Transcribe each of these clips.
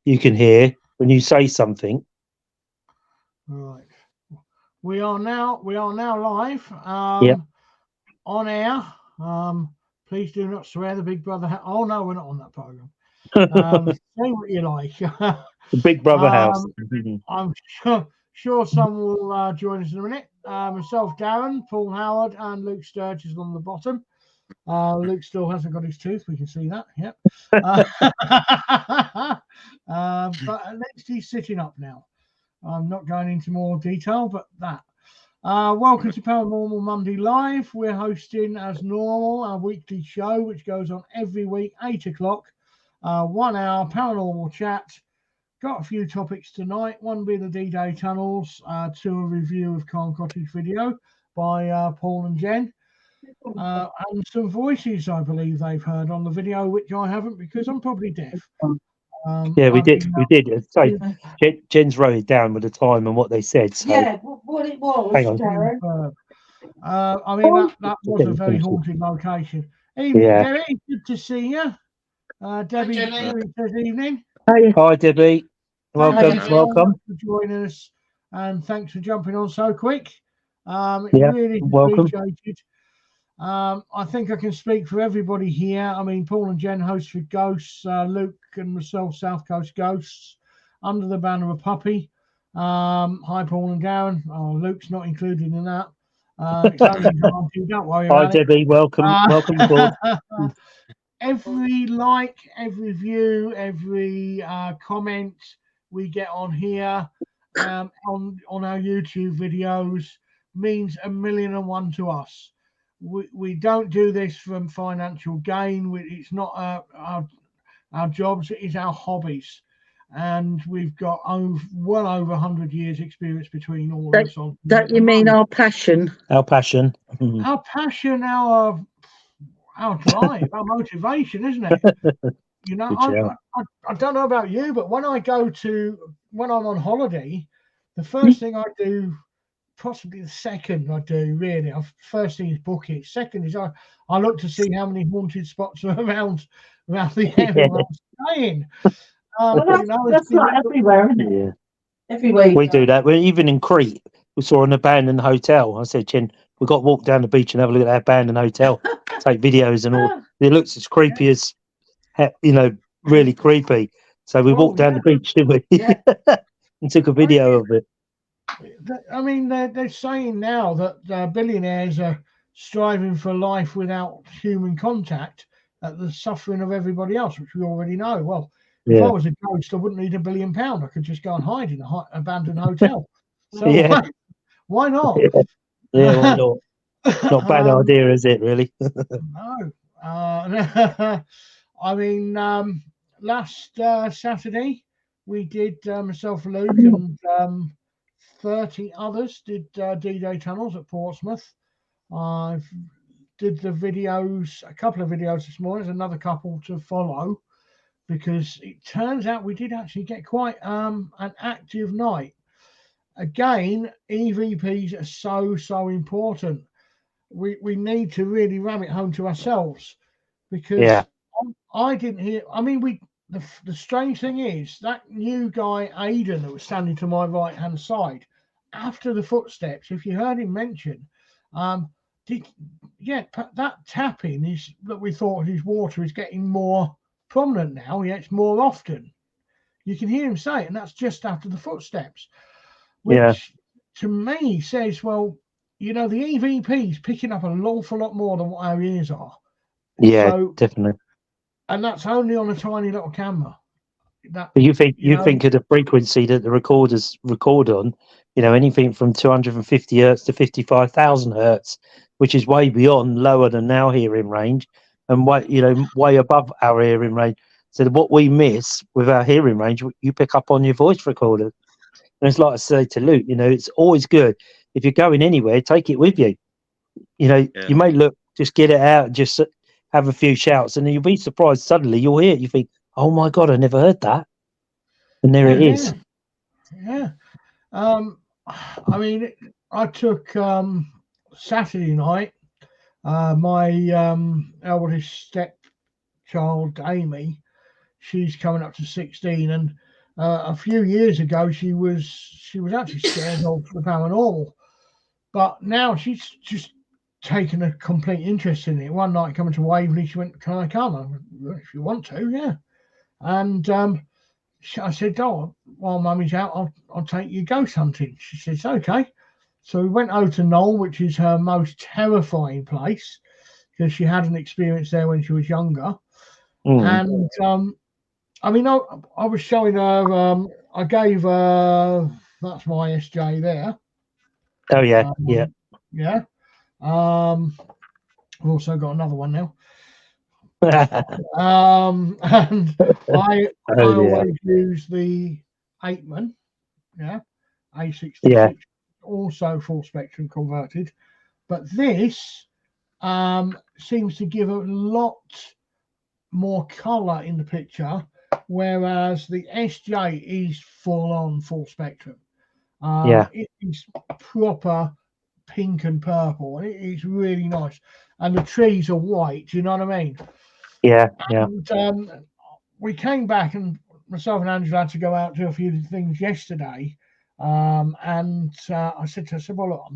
you can hear when you say something. Right. We are now live. Yeah. On air. Please do not swear. The Big Brother. Oh no, we're not on that program. Say what you like. The Big Brother house. I'm sure some will join us in a minute. Myself, Darren, Paul Howard, and Luke Sturgess on the bottom. Luke still hasn't got his tooth. We can see that. Yep. But at least he's sitting up now. I'm not going into more detail, but that. Welcome to Paranormal Monday Live. We're hosting, as normal, our weekly show, which goes on every week, 8 o'clock. 1 hour paranormal chat. Got a few topics tonight. One being the D-Day tunnels, two a review of Calm Cottage video by Paul and Jen, and some voices I believe they've heard on the video, which I haven't because I'm probably deaf. Yeah, we did. So Jen's wrote it down with the time and what they said. So. Yeah, what it was. Hang on. Darren. I mean, that was a very haunted location. Evening, Yeah. Debbie. Good to see you. Debbie says evening. Hi, Debbie. Welcome. Welcome for joining us, and thanks for jumping on so quick. It's really appreciated. I think I can speak for everybody here. I mean, Paul and Jen host for Ghosts, Luke and myself, South Coast Ghosts, under the banner of Puppy. Hi, Paul and Darren. Oh, Luke's not included in that. It's only don't worry about Hi, Debbie. Welcome. Welcome aboard. Every like, every view, every comment we get on here, on our YouTube videos means 1,000,001 to us. We don't do this from financial gain. It's not our jobs. It is our hobbies, and we've got well over 100 years experience between all of us. Don't you mean our passion? Our passion. Our passion, our drive, our motivation, isn't it? You know, I don't know about you, but when I'm on holiday, the first thing I do, possibly the second I do, really, first thing is book it. Second is I look to see how many haunted spots are around the area where I'm staying. That's not everywhere, isn't it? Yeah. Everywhere. We do that. We're even in Crete. We saw an abandoned hotel. I said, Jen, we've got to walk down the beach and have a look at that abandoned hotel, take videos and all. It looks as creepy as, really creepy. So we walked down the beach, didn't we? Yeah. And took a video of it. I mean, they're saying now that billionaires are striving for life without human contact at the suffering of everybody else, which we already know. Well, if I was a ghost, I wouldn't need £1 billion. I could just go and hide in an abandoned hotel. So why not? Yeah, why not? Not a bad idea, is it, really? No. I mean, last Saturday, we did, myself, Luke, and 30 others did D-Day tunnels at Portsmouth. I did a couple of videos this morning. There's another couple to follow, because it turns out we did actually get quite an active night. Again, EVPs are so important. We need to really ram it home to ourselves, because I didn't hear. I mean, the strange thing is that new guy Aidan that was standing to my right hand side after the footsteps. If you heard him mention, that tapping is that we thought his water is getting more prominent now. Yeah, it's more often. You can hear him say it, and that's just after the footsteps, which to me says, well, the EVP is picking up an awful lot more than what our ears are. Yeah, definitely. And that's only on a tiny little camera. You think of the frequency that the recorders record on, anything from 250 hertz to 55,000 hertz, which is way beyond, lower than our hearing range, and way above our hearing range. So what we miss with our hearing range, you pick up on your voice recorder. And it's like I say to Luke, it's always good if you're going anywhere, take it with you. You may just get it out, just have a few shouts, and then you'll be surprised. Suddenly you'll hear it. You think, "Oh my God, I never heard that," and there it is. Yeah. I mean, I took Saturday night. My eldest stepchild, Amy, she's coming up to 16, and a few years ago she was actually scared of the paranormal, but now she's just taken a complete interest in it. One night coming to Waverley, she went, "Can I come?" I went, "If you want to, yeah." And I said, "Oh, while Mummy's out, I'll take you ghost hunting." She says, "Okay." So we went over to Knoll, which is her most terrifying place, because she had an experience there when she was younger. And I mean, I was showing her. I gave her. That's my SJ there. Oh yeah, yeah. Yeah. I've also got another one now. And I always use the 8-man, A66, yeah, also full spectrum converted, but this seems to give a lot more color in the picture, whereas the SJ is full on full spectrum. yeah, It is proper pink and purple, and it is really nice. And the trees are white. Do you know what I mean? yeah, yeah. And we came back, and myself and Angela had to go out do a few things yesterday. And I said to her, "Well, look,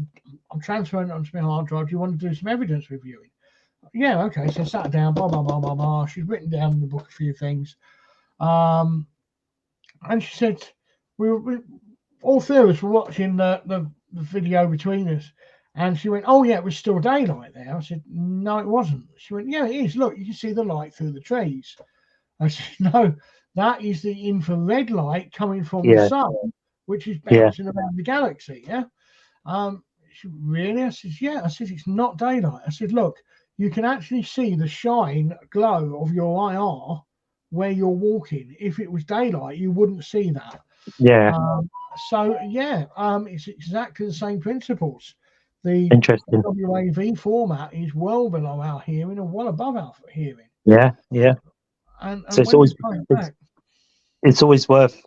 I'm transferring it onto my hard drive. Do you want to do some evidence reviewing?" Yeah, okay. So I sat down, blah, blah, blah, blah, blah. She's written down in the book a few things. And she said, we all three of us were watching the video between us. And she went, "Oh, yeah, it was still daylight there." I said, "No, it wasn't." She went, "Yeah, it is. Look, you can see the light through the trees." I said, "No, that is the infrared light coming from the sun, which is bouncing around the galaxy." Yeah. She, "Really?" I said, "Yeah." I said, "It's not daylight." I said, "Look, you can actually see the shine glow of your IR where you're walking. If it was daylight, you wouldn't see that." Yeah. So yeah, it's exactly the same principles. The Interesting. WAV format is well below our hearing and well above our hearing. Yeah, yeah. And So it's when always it's coming back, it's always worth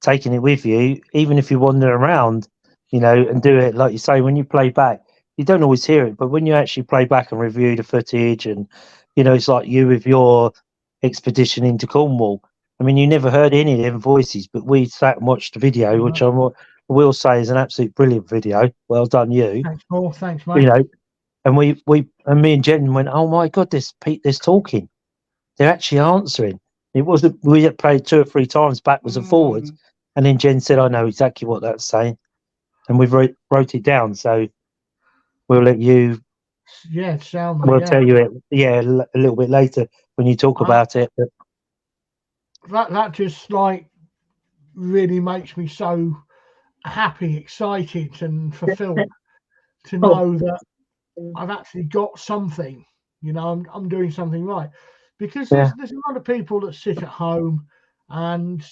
taking it with you, even if you wander around, and do it like you say. When you play back, you don't always hear it, but when you actually play back and review the footage, and it's like you with your expedition into Cornwall. I mean, you never heard any of them voices, but we sat and watched the video, which I will say is an absolute brilliant video. Well done, you. thanks, Paul. Thanks, mate. And me and Jen went, "Oh my God, there's talking. They're actually answering." It wasn't. We had played 2 or 3 times backwards and forwards, and then Jen said, "I know exactly what that's saying," and we've wrote it down. So we'll let you. Yeah, sound. We'll Yeah. tell you it. Yeah, a little bit later when you talk about it. But that just like really makes me so happy, excited, and fulfilled to know that I've actually got something. I'm doing something right, because there's a lot of people that sit at home, and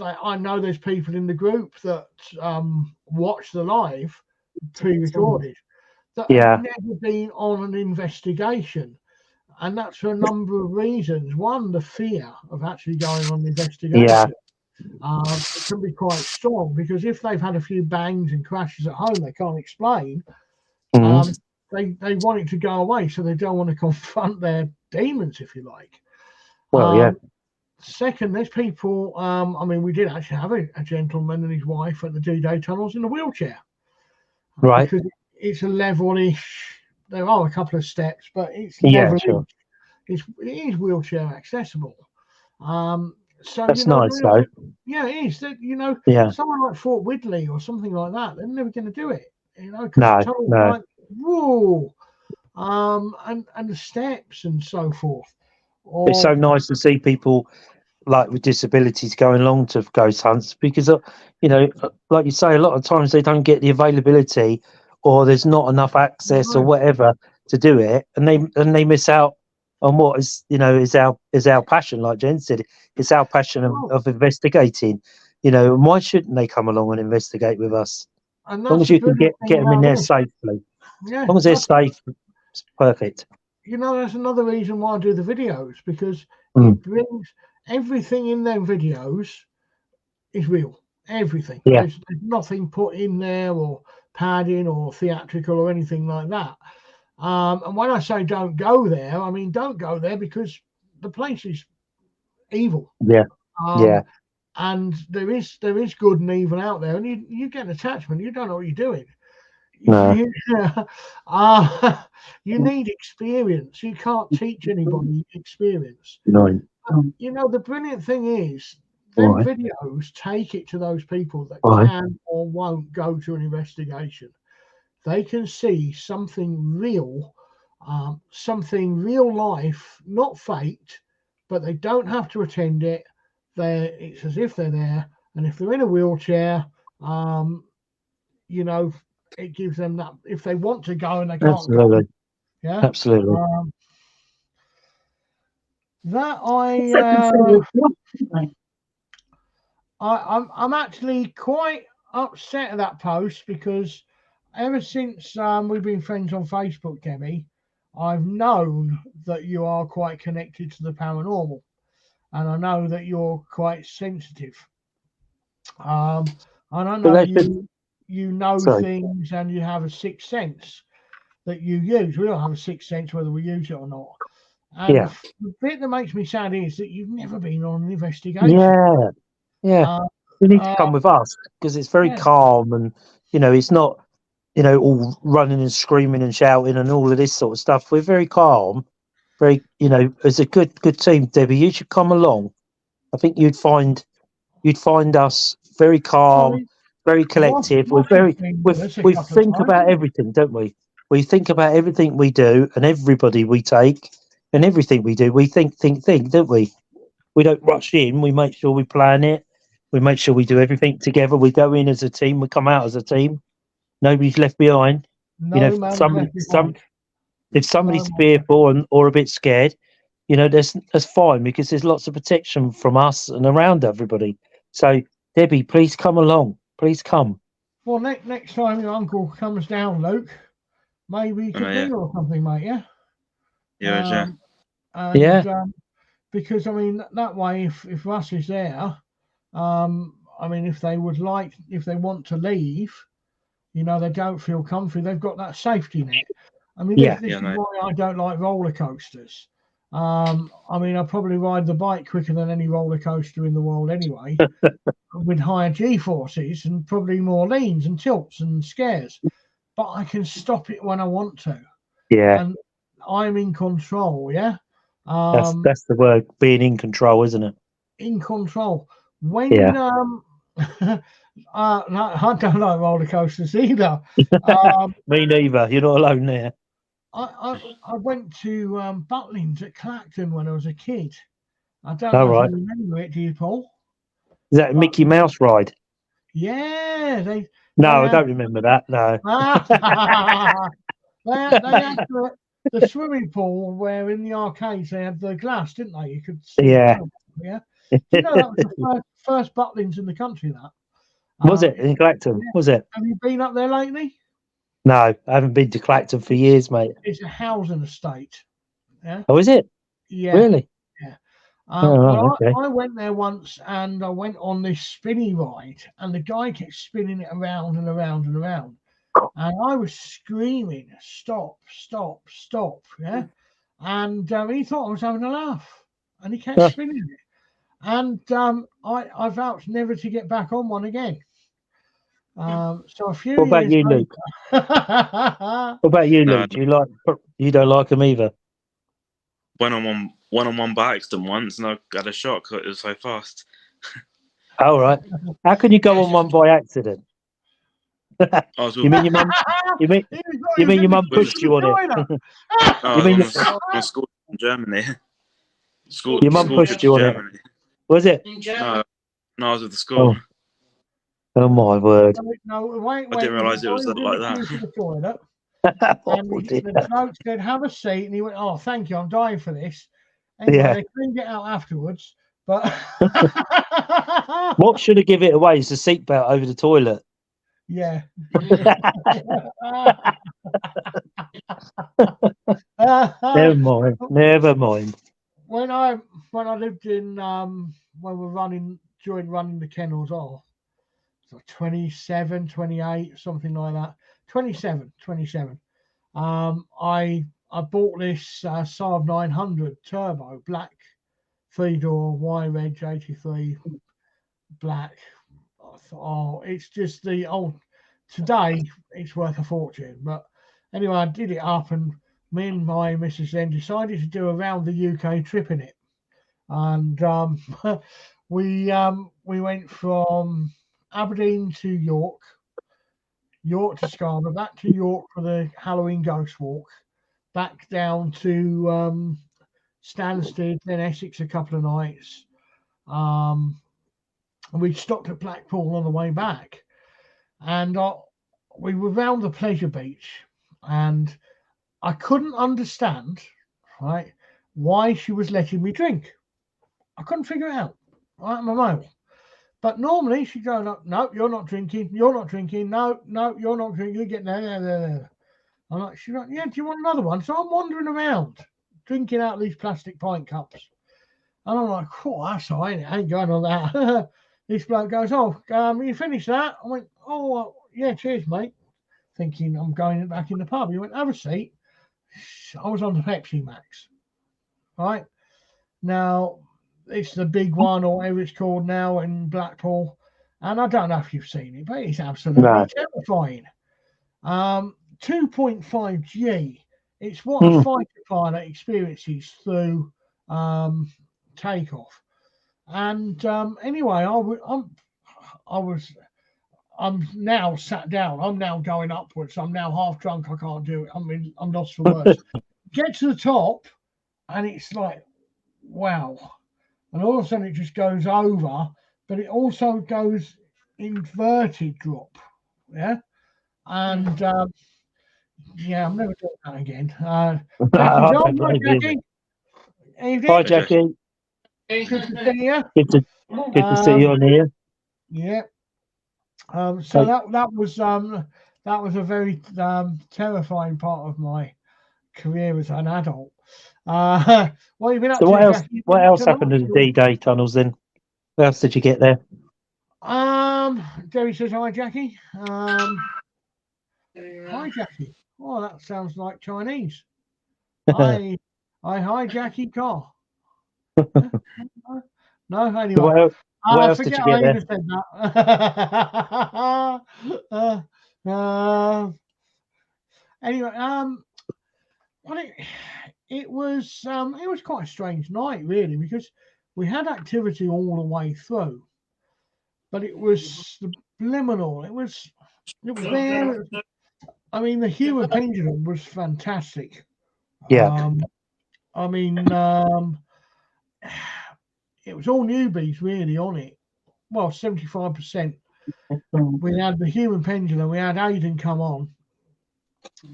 I know there's people in the group that watch the live pre-recorded that have never been on an investigation. And that's for a number of reasons. One, the fear of actually going on an investigation. It can be quite strong, because if they've had a few bangs and crashes at home they can't explain, they want it to go away, so they don't want to confront their demons, if you like. Second, there's people, I mean, we did actually have a gentleman and his wife at the D-Day tunnels in a wheelchair. Right. Because it's a level-ish, there are a couple of steps, but it's level-ish. Sure. It is wheelchair accessible. So that's nice, though. Yeah, it is. Someone like Fort Widley or something like that, they're never going to do it. No. Like, whoa, and the steps and so forth. It's so nice to see people like with disabilities going along to ghost hunts, because like you say, a lot of times they don't get the availability, or there's not enough access or whatever to do it, and they miss out on what is our passion. Like Jen said, it's our passion of investigating. And why shouldn't they come along and investigate with us? As long as you can get them in there safely. As long as they're safe, it's perfect. That's another reason why I do the videos, because it brings everything in them videos is real. Everything. There's nothing put in there or padding or theatrical or anything like that. And when I say don't go there, I mean don't go there, because the place is evil. and there is good and evil out there, and you get an attachment. You don't know what you're doing. No. You need experience. You can't teach anybody experience. No. You know, the brilliant thing is, them videos take it to those people that can or won't go to an investigation. They can see something real life, not faked, but they don't have to attend it. It's as if they're there, and if they're in a wheelchair, you know, it gives them that, if they want to go and they can't Absolutely. go. Yeah, absolutely. I'm actually quite upset at that post, because ever since we've been friends on Facebook, Demi, I've known that you are quite connected to the paranormal, and I know that you're quite sensitive. And I know you know things, and you have a sixth sense that you use. We all have a sixth sense, whether we use it or not. And the bit that makes me sad is that you've never been on an investigation. Yeah. You need to come with us, because it's very calm, and it's not all running and screaming and shouting and all of this sort of stuff. We're very calm, very it's a good team. Debbie, you should come along. I think you'd find us very calm, very collective. We think about everything, don't we? We think about everything we do, and everybody we take, and everything we do. We think, don't we? We don't rush in. We make sure we plan it. We make sure we do everything together. We go in as a team. We come out as a team. Nobody's left behind. If somebody's fearful or a bit scared, that's fine, because there's lots of protection from us and around everybody. So, Debbie, please come along. Please come. Well, next time your uncle comes down, Luke, maybe you could bring or something, mate. Yeah. Because I mean, that way, if Russ is there, I mean, if they want to leave, they don't feel comfy. They've got that safety net. I mean, this is why I don't like roller coasters. I mean, I probably ride the bike quicker than any roller coaster in the world anyway, with higher G-forces and probably more leans and tilts and scares. But I can stop it when I want to. Yeah. And I'm in control, yeah? That's the word, being in control, isn't it? In control. When I don't like roller coasters either. Me neither. You're not alone there. I went to Butlins at Clacton when I was a kid. I don't know if you remember it, do you, Paul? Is that a Mickey Mouse ride? Yeah. I don't remember that. No. They had the swimming pool where in the arcades they had the glass, didn't they? You could see. Yeah. Yeah. You know, that was the first Butlins in the country, that. Was it in Clacton? Yeah. Was it? Have you been up there lately? No, I haven't been to Clacton for years, mate. It's a housing estate. Yeah. Oh, is it? Yeah. Really? Yeah. Okay. I went there once, and I went on this spinny ride, and the guy kept spinning it around and around and around. And I was screaming, stop, stop, stop. Yeah. And he thought I was having a laugh, and he kept spinning it. And I vowed never to get back on one again. So a few What about years you, later, Luke? What about you, Luke? You don't like them either? Went on one by accident once, and I had a shock. It was so fast. All right. How can you go on one by accident? You mean your mum? You mean your mum pushed you on it? I was on school in Germany. Your mum pushed you on it. Was it? No, I was with the school. Oh my word! No, wait, I didn't realise it was like that. And the bloke said, "Have a seat," and he went, "Oh, thank you, I'm dying for this." Anyway, they cleaned it out afterwards, but what should have given it away is the seatbelt over the toilet. Yeah. Never mind. When I lived in when we're during running the kennels off, so 27, 28, something like that. 27. I bought this Saab 900 turbo, black 3-door Y-Reg 83 black. I thought, oh, it's just the old. Today, it's worth a fortune. But anyway, I did it up, and me and my missus then decided to do a round the UK trip in it. And we went from Aberdeen to York, York to Scarborough, back to York for the Halloween Ghost Walk, back down to Stansted, then Essex a couple of nights. And we stopped at Blackpool on the way back, and we were round the pleasure beach, and I couldn't understand, right, why she was letting me drink. I couldn't figure it out. Right, I'm a male. But normally she'd go, no, you're not drinking. You're not drinking. No, you're not drinking. You get there. I'm like, she's like, yeah, do you want another one? So I'm wandering around, drinking out of these plastic pint cups. And I'm like, oh, that's all right. I ain't going on that. This bloke goes, oh, you finished that? I went, oh, yeah, cheers, mate. Thinking I'm going back in the pub. He went, have a seat. I was on the Pepsi Max. Right? Now, it's the big one, or whatever it's called now, in Blackpool. And I don't know if you've seen it, but it's absolutely terrifying. 2.5G. It's what a fighter pilot experiences through takeoff. And anyway, I'm now sat down. I'm now going upwards. I'm now half drunk. I can't do it. I'm lost for words. Get to the top, and it's like, wow. And all of a sudden it just goes over, but it also goes inverted drop. Yeah. And yeah, I'm never doing that again. Jackie's Jackie. Evening. Hi, Jackie. Good to see you. Good to see you on here. Yeah. So that was a very terrifying part of my career as an adult. What have you been up to? What else happened to the D-Day tunnels then? What else did you get there? Derry says hi, Jackie. Hi, Jackie. Oh, that sounds like Chinese. Hi, Jackie Carr. No, anyway. What else did you get there? Said that. Anyway, it was quite a strange night, really, because we had activity all the way through, but it was subliminal. It was there. I mean, the human pendulum was fantastic. Yeah. It was all newbies really on it. Well, 75%. We had the human pendulum. We had Aidan come on,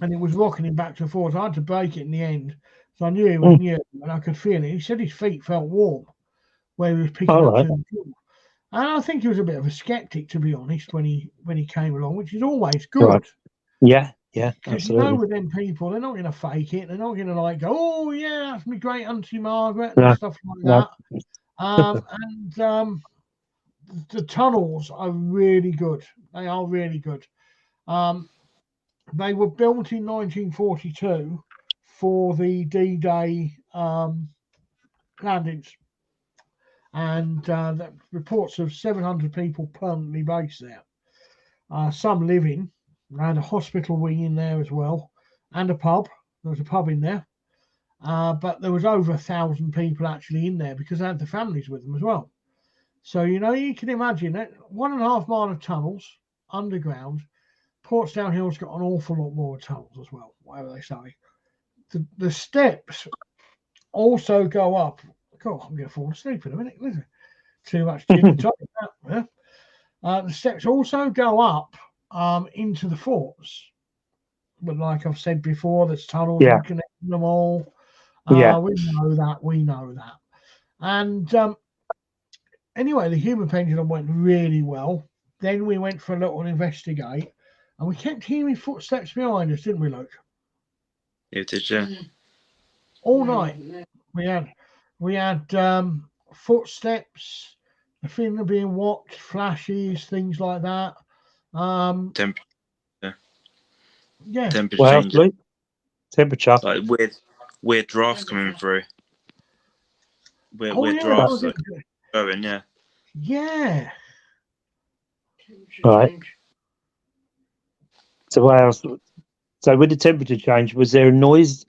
and it was rocking him back and forth. I had to break it in the end, so I knew he was new, and I could feel it. He said his feet felt warm where he was picking up to the floor. And I think he was a bit of a skeptic, to be honest, when he came along, which is always good. Right. Yeah, because you know, with them people, they're not going to fake it. They're not going to like go, oh yeah, that's my great Auntie Margaret and stuff like that. The tunnels are really good. They are really good. They were built in 1942 for the D-Day landings, and the reports of 700 people permanently based there. Some living. They had a hospital wing in there as well, and a pub. There was a pub in there, but there was over 1,000 people actually in there because they had the families with them as well. So, you know, you can imagine that 1.5 mile of tunnels underground. Portsdown Hill's got an awful lot more tunnels as well, whatever they say. The steps also go up. God, I'm going to fall asleep in a minute. Listen. Too much gin and tonic. Yeah? The steps also go up into the forts. But like I've said before, there's tunnels connecting them all. We know that. And anyway, the human pendulum went really well. Then we went for a little investigate, and we kept hearing footsteps behind us, didn't we, Luke? Yeah, did you? All night. We had footsteps, a feeling of being watched, flashes, things like that. Temperature change. Temperature. Like weird drafts coming through. Weird drafts going, yeah. Yeah. Right. So what else? So with the temperature change, was there a noise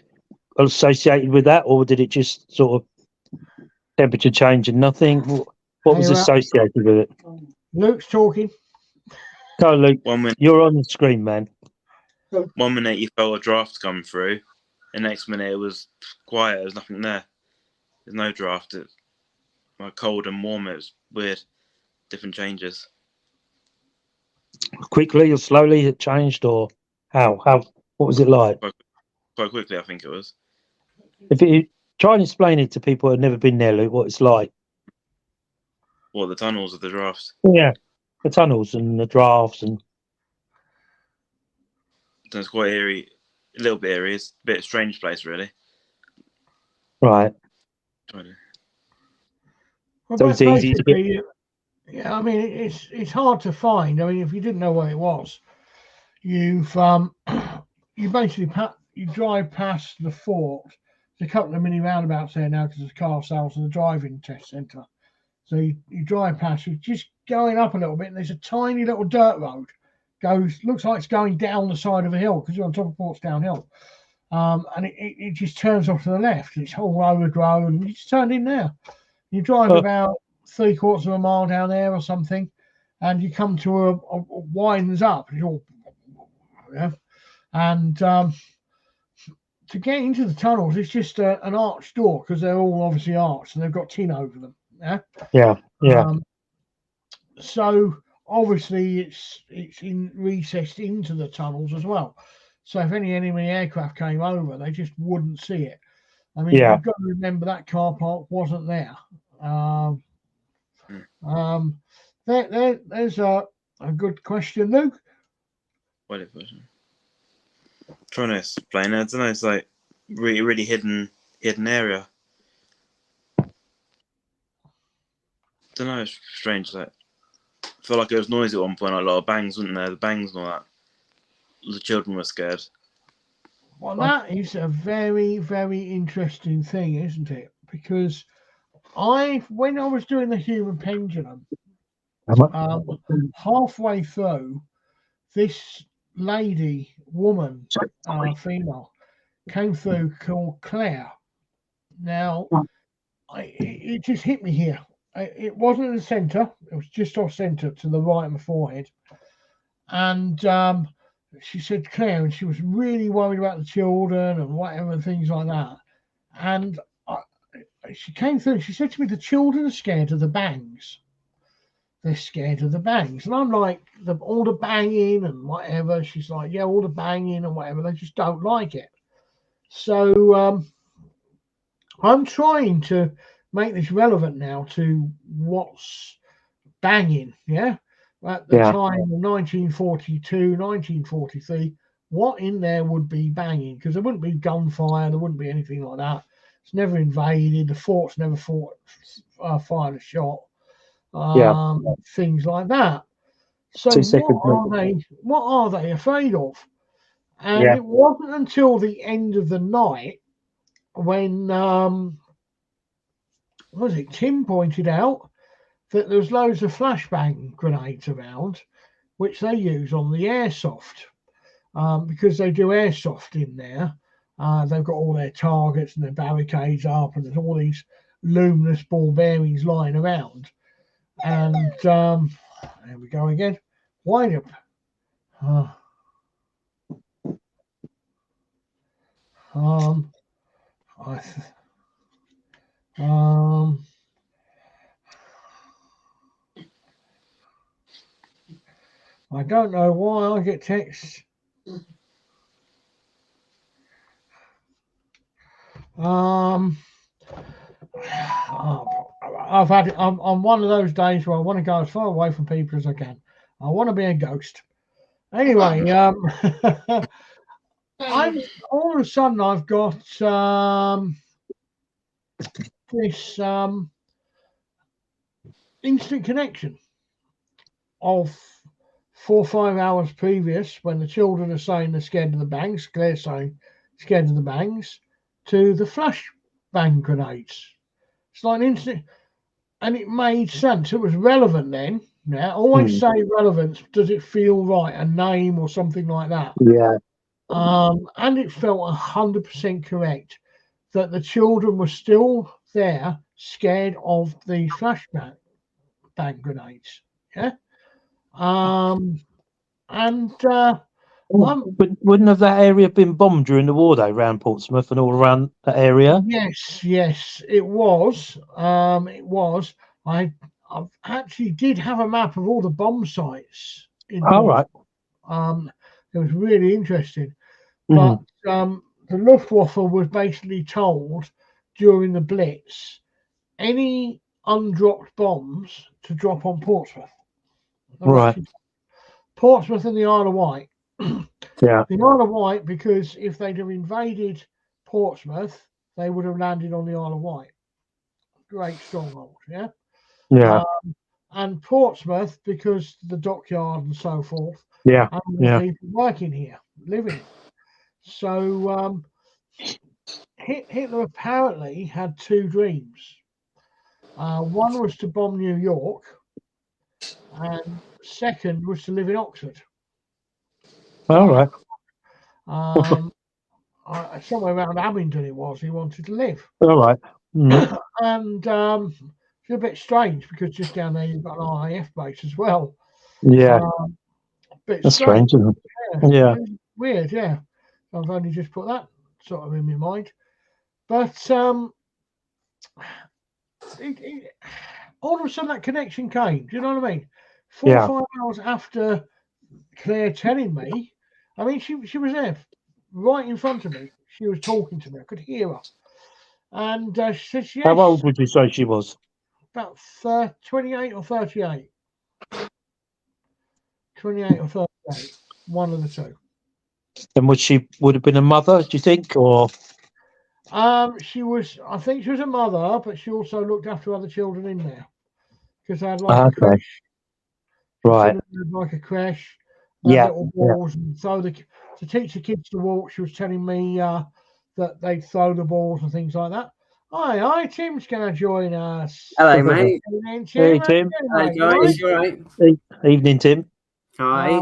associated with that, or did it just sort of temperature change and nothing? What was Hey, associated with it? Luke's talking. Go on, Luke. 1 minute, You're on the screen, man. 1 minute you felt a draft come through, the next minute it was quiet. There was nothing there. There's no draft. It's like cold and warm. It was weird. Different changes. Quickly or slowly it changed, or how? What was it like? Quite quickly, I think it was. If you try and explain it to people who have never been there, Luke, what it's like. What, the tunnels of the drafts? Yeah, the tunnels and the drafts and. It's quite eerie, a little bit eerie. It's a bit strange place, really. Right. Well, So it's easy to get. basically, yeah, I mean, it's hard to find. I mean, if you didn't know where it was, you've you basically you drive past the fort. There's a couple of mini roundabouts there now because there's car sales and the driving test centre. So you drive past, you're just going up a little bit, and there's a tiny little dirt road. Looks like it's going down the side of a hill because you're on top of Portsdown Hill. And it just turns off to the left. It's all overgrown, and you just turn in there. You drive about 3/4 of a mile down there or something, and you come to a widens up. Yeah. And to get into the tunnels, it's just an arched door because they're all obviously arched and they've got tin over them. Yeah. Yeah. So obviously it's recessed into the tunnels as well. So if any enemy aircraft came over, they just wouldn't see it. I mean, you've got to remember that car park wasn't there. There's a good question, Luke. What it was? Trying to explain it. I don't know. It's like really hidden area. Don't know. It's strange. Like, I feel like it was noisy at one point. Like a lot of bangs, wasn't there? The bangs and all that. The children were scared. Well, that is a very, very interesting thing, isn't it? Because when I was doing the human pendulum, halfway through, this woman, female, came through called Claire. Now, it just hit me here. It wasn't in the centre. It was just off centre to the right of my forehead. And she said Claire, and she was really worried about the children and whatever and things like that. And she came through and she said to me, the children are scared of the bangs. They're scared of the bangs. And I'm like, all the banging and whatever. She's like, yeah, all the banging and whatever. They just don't like it. So I'm trying to make this relevant now to what's banging, yeah? At the time of 1942, 1943, what in there would be banging? Because there wouldn't be gunfire, there wouldn't be anything like that. It's never invaded, the fort's never fired a shot. Things like that. So what are they afraid of? And it wasn't until the end of the night when Tim pointed out that there's loads of flashbang grenades around, which they use on the airsoft because they do airsoft in there. They've got all their targets and their barricades up, and there's all these luminous ball bearings lying around. And there we go again. Wind up. I don't know why I get texts. I'm one of those days where I want to go as far away from people as I can. I want to be a ghost. Anyway, all of a sudden I've got this instant connection of 4 or 5 hours previous when the children are saying they're scared of the bangs, Claire's saying scared of the bangs, to the flashbang grenades. It's like an instant, and it made sense. It was relevant then Yeah, always say relevance. Does it feel right? A name or something like that. Yeah. And it felt 100% correct that the children were still there, scared of the flashbang grenades. Yeah. Wouldn't have that area been bombed during the war though, around Portsmouth and all around that area? Yes, it was. It was. I actually did have a map of all the bomb sites in All Portsmouth. It was really interesting. But the Luftwaffe was basically told during the Blitz any undropped bombs to drop on Portsmouth. Right. Portsmouth and the Isle of Wight. Yeah. The Isle of Wight, because if they'd have invaded Portsmouth, they would have landed on the Isle of Wight. Great stronghold, yeah? Yeah. And Portsmouth, because the dockyard and so forth. Yeah. And people working here, living. So Hitler apparently had two dreams. One was to bomb New York, and second was to live in Oxford. All right. Somewhere around Abingdon it was he wanted to live. All right. And it's a bit strange because just down there you've got an RAF base as well. Yeah. That's strange, isn't it? Yeah. Weird, yeah. I've only just put that sort of in my mind. But all of a sudden that connection came. Do you know what I mean? 4 or 5 hours after Claire telling me, I mean, she was there right in front of me. She was talking to me. I could hear her. And she said, yes. How old would you say she was? About 28 or 38. 28 or 38. One of the two. And would have been a mother, do you think? Or she was, I think she was a mother, but she also looked after other children in there. Because they had like a creche. Right. Like a creche. Yeah. Little balls and throw to teach the kids to walk. She was telling me that they'd throw the balls and things like that. Hi, Tim's going to join us. Hello, mate. Evening, Tim. Hey, Tim. Hi, guys. You all right? Evening, Tim. Hi.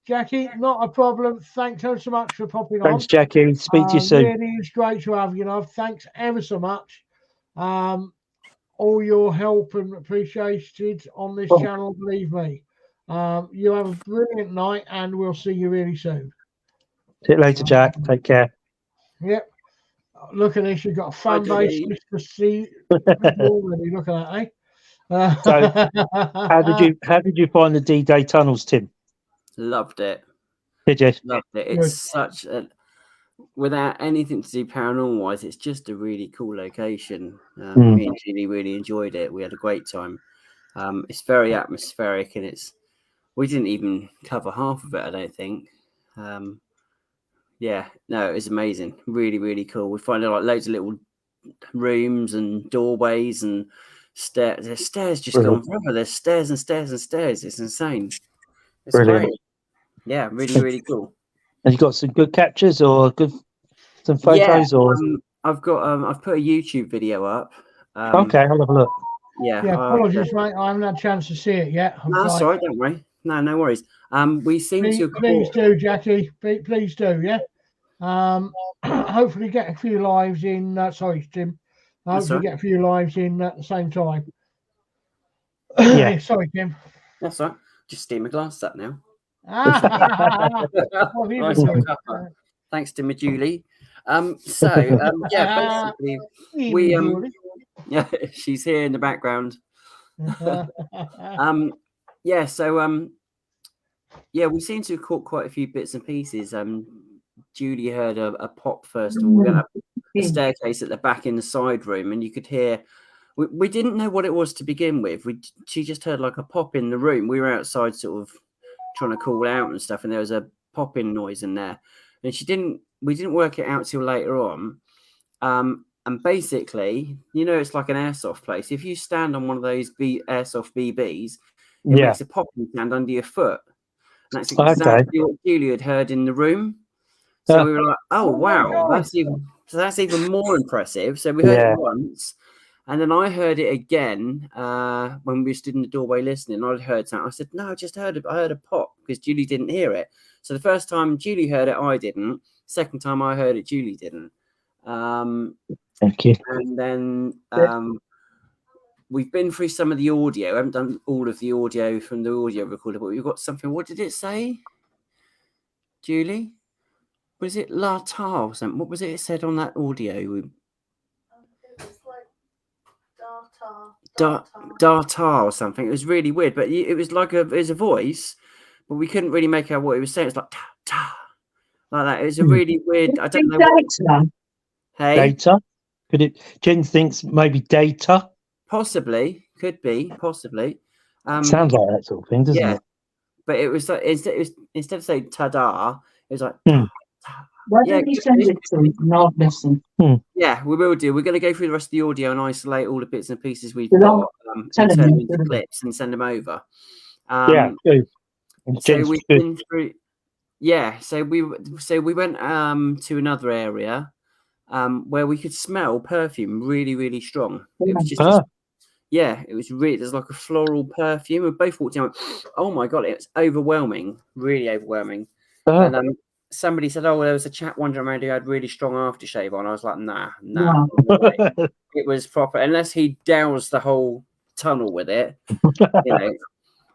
Jackie, not a problem. Thanks ever so much for popping on. Thanks, Jackie. Speak to you soon. Really is great to have you, love. Thanks ever so much. All your help and appreciated on this channel, believe me. You have a brilliant night and we'll see you really soon. See you later, Jack. Take care. Yep. Look at this. You've got a fan base to see already. Look at that, eh? So, how did you find the D-Day tunnels, Tim? Loved it. Did you? Loved it. It's such a, without anything to do paranormal wise, it's just a really cool location. Me and Julie really enjoyed it. We had a great time. It's very atmospheric, and we didn't even cover half of it, I don't think. Yeah, no, it was amazing. Really, really cool. We find like loads of little rooms and doorways and stairs. There's stairs just gone forever. There's stairs and stairs and stairs. It's insane. It's great. Yeah, really, really cool. Have you got some good captures or some photos? Yeah, or I've put a YouTube video up. Okay, I'll have a look. Yeah. Apologies, mate. I haven't had a chance to see it yet. No, that's all right. Don't worry. No worries. We seem to. Please do, Jackie. Please do. Yeah. Hopefully get a few lives in. Sorry, Tim. Hopefully get a few lives in at the same time. Yeah. Sorry, Tim. That's all right. Just steam my glass up now. Thanks to Julie. Yeah, basically we yeah, she's here in the background. Yeah, so yeah, we seem to have caught quite a few bits and pieces. Julie heard a pop first of all, then a staircase at the back in the side room, and you could hear. We didn't know what it was to begin with. She just heard like a pop in the room. We were outside, sort of trying to call out and stuff, and there was a popping noise in there, and we didn't work it out till later on. And basically, it's like an airsoft place. If you stand on one of those airsoft BBs, it makes a popping sound under your foot. And that's exactly what Julie had heard in the room. So we were like, oh wow, that's even more impressive. So we heard it once, And then I heard it again when we stood in the doorway listening. I heard something. I said, "No, I just heard I heard a pop," because Julie didn't hear it. So the first time Julie heard it, I didn't. Second time I heard it, Julie didn't. Thank you. And then we've been through some of the audio. I haven't done all of the audio from the audio recorder, but we've got something. What did it say, Julie? Was it La Tar or something? What was it said on that audio? Dartar or something. It was really weird, but it was like it was a voice, but we couldn't really make out what it was saying. It's like ta ta, like that. It was a really weird. I don't know. Data. Hey, Data? Could it? Jen thinks maybe data. possibly, could be, possibly. Sounds like that sort of thing, doesn't it? But it was like instead of saying ta-da, it was like. Why don't you send it to me and I'll listen? Yeah, we will do. We're going to go through the rest of the audio and isolate all the bits and pieces we've Well, got, and tell turn them, them into tell them. clips and send them over. Yeah. Good. And So Jen's we've good. been through. Yeah, so we went to another area where we could smell perfume really, really strong. It was just it was really, there's like a floral perfume. We both walked in and went, oh my god, it was overwhelming, really overwhelming. And somebody said, oh, well, there was a chap wandering around who had really strong aftershave on. I was like, nah. Wow. It was proper, unless he doused the whole tunnel with it, you know.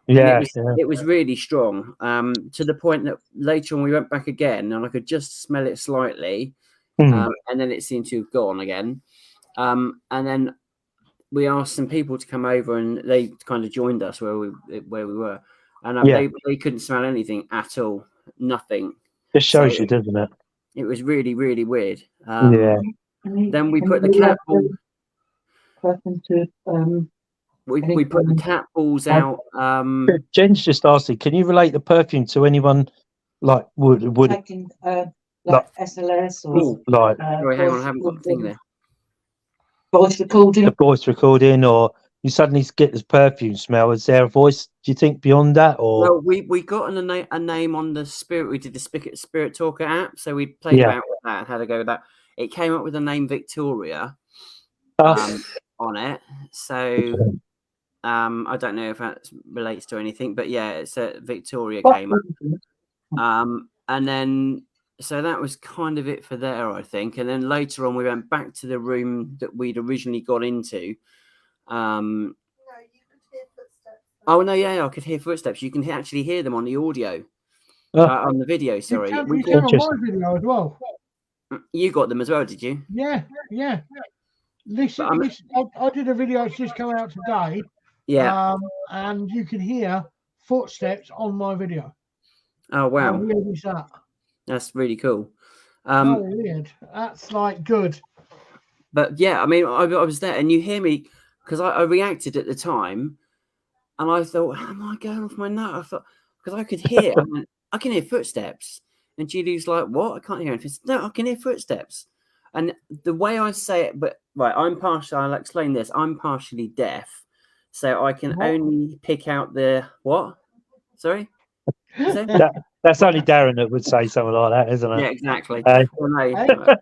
It was really strong, to the point that later on we went back again and I could just smell it slightly, and then it seemed to have gone again. And then we asked some people to come over and they kind of joined us where we were, and they couldn't smell anything at all, nothing. Just shows you, doesn't it? It was really, really weird. Then we put the cat ball. We put the cat balls out. Jen's just asking, can you relate the perfume to anyone like would taking like SLS or like sorry, hang on, I haven't got the thing there. Voice recording. The voice recording, or you suddenly get this perfume smell? Is there a voice, do you think, beyond that? Or well, we got a name on the Spirit. We did the Spirit Talker app, so we played about with that and had a go with that. It came up with the name Victoria on it. So I don't know if that relates to anything, but yeah, it's Victoria came up. And then so that was kind of it for there, I think. And then later on, we went back to the room that we'd originally got into. No, you could hear footsteps. Oh no, yeah, I could hear footsteps. You can actually hear them on the audio, on the video. Sorry, you can on my video as well. You got them as well, did you? Yeah. Listen, I did a video that's just come out today. Yeah. And you can hear footsteps on my video. Oh wow. How weird is that? That's really cool. How weird. That's like good. But yeah, I mean, I was there, and you hear me because I reacted at the time, and I thought, "Am I going off my nut?" I thought because I could hear, I can hear footsteps, and Julie's like, "What? I can't hear anything." No, I can hear footsteps, and the way I say it, but right, I'll explain this. I'm partially deaf, so I can only pick out the what? Sorry. That's only Darren that would say something like that, isn't it? Yeah, exactly. Hey. Well, no,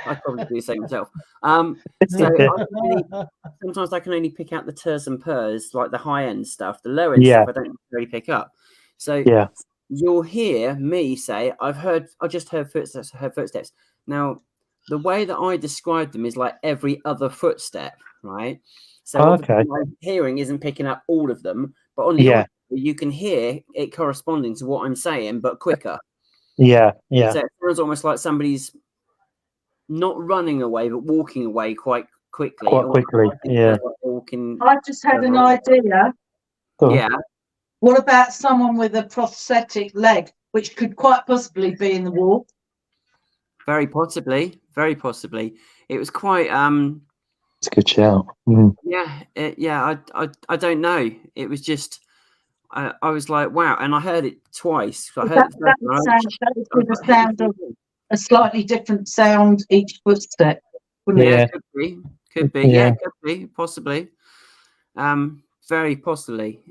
I'd probably do the same myself. So sometimes I can only pick out the ters and pers, like the high end stuff. The low end stuff I don't really pick up. So you'll hear me say, I just heard footsteps. Now, the way that I describe them is like every other footstep, right? So my hearing isn't picking up all of them, but on the audio, you can hear it corresponding to what I'm saying, but quicker. Yeah. So it sounds almost like somebody's not running away, but walking away quite quickly. I just had an idea. Yeah. What about someone with a prosthetic leg, which could quite possibly be in the wall? Very possibly. It was quite. It's a good shout. Yeah. I don't know. It was just. I was like, wow, and I heard it twice. I heard that would sound of a slightly different sound each footstep, wouldn't it? Could be. Yeah, could be, possibly. Very possibly.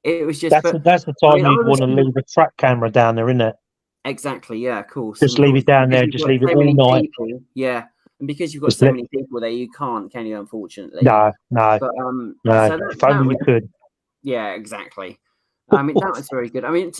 It was just that's the time you want to leave a track camera down there, isn't it? Exactly, yeah, of course. Just leave it down there, just leave it all night. Yeah. And because you've got Just so let- many people there, you can't, can you? Unfortunately. No, But no. so If only we was, could. yeah, exactly. I mean, that was very good. I mean,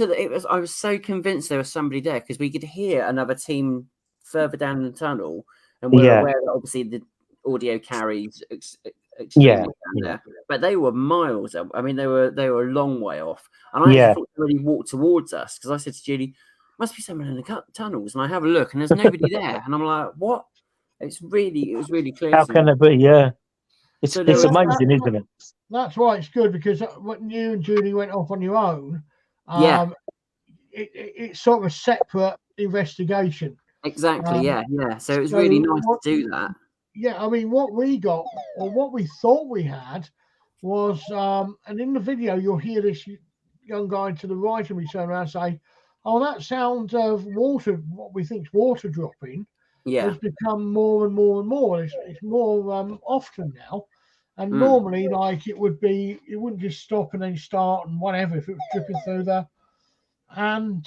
I was so convinced there was somebody there because we could hear another team further down the tunnel, and we're Yeah. aware that obviously the audio carries extremely down there. But they were miles up. I mean, they were a long way off. And I thought they really walked towards us because I said to Julie, "Must be someone in the tunnels." And I have a look, and there's nobody there. And I'm like, "What?" It was really clear. How can it be? Yeah. It's So there was- amazing, isn't it? That's why it's good, because when you and Julie went off on your own, Yeah. it's sort of a separate investigation. Exactly. Yeah. So it was really nice to do that. Yeah, I mean, what we got, or what we thought we had, was, and in the video you'll hear this young guy to the right, and we turn around and say, "Oh, that sound of water, what we think is water dropping, has become more and more and more. It's more often now." And normally, like, it wouldn't just stop and then start and whatever if it was dripping through there. And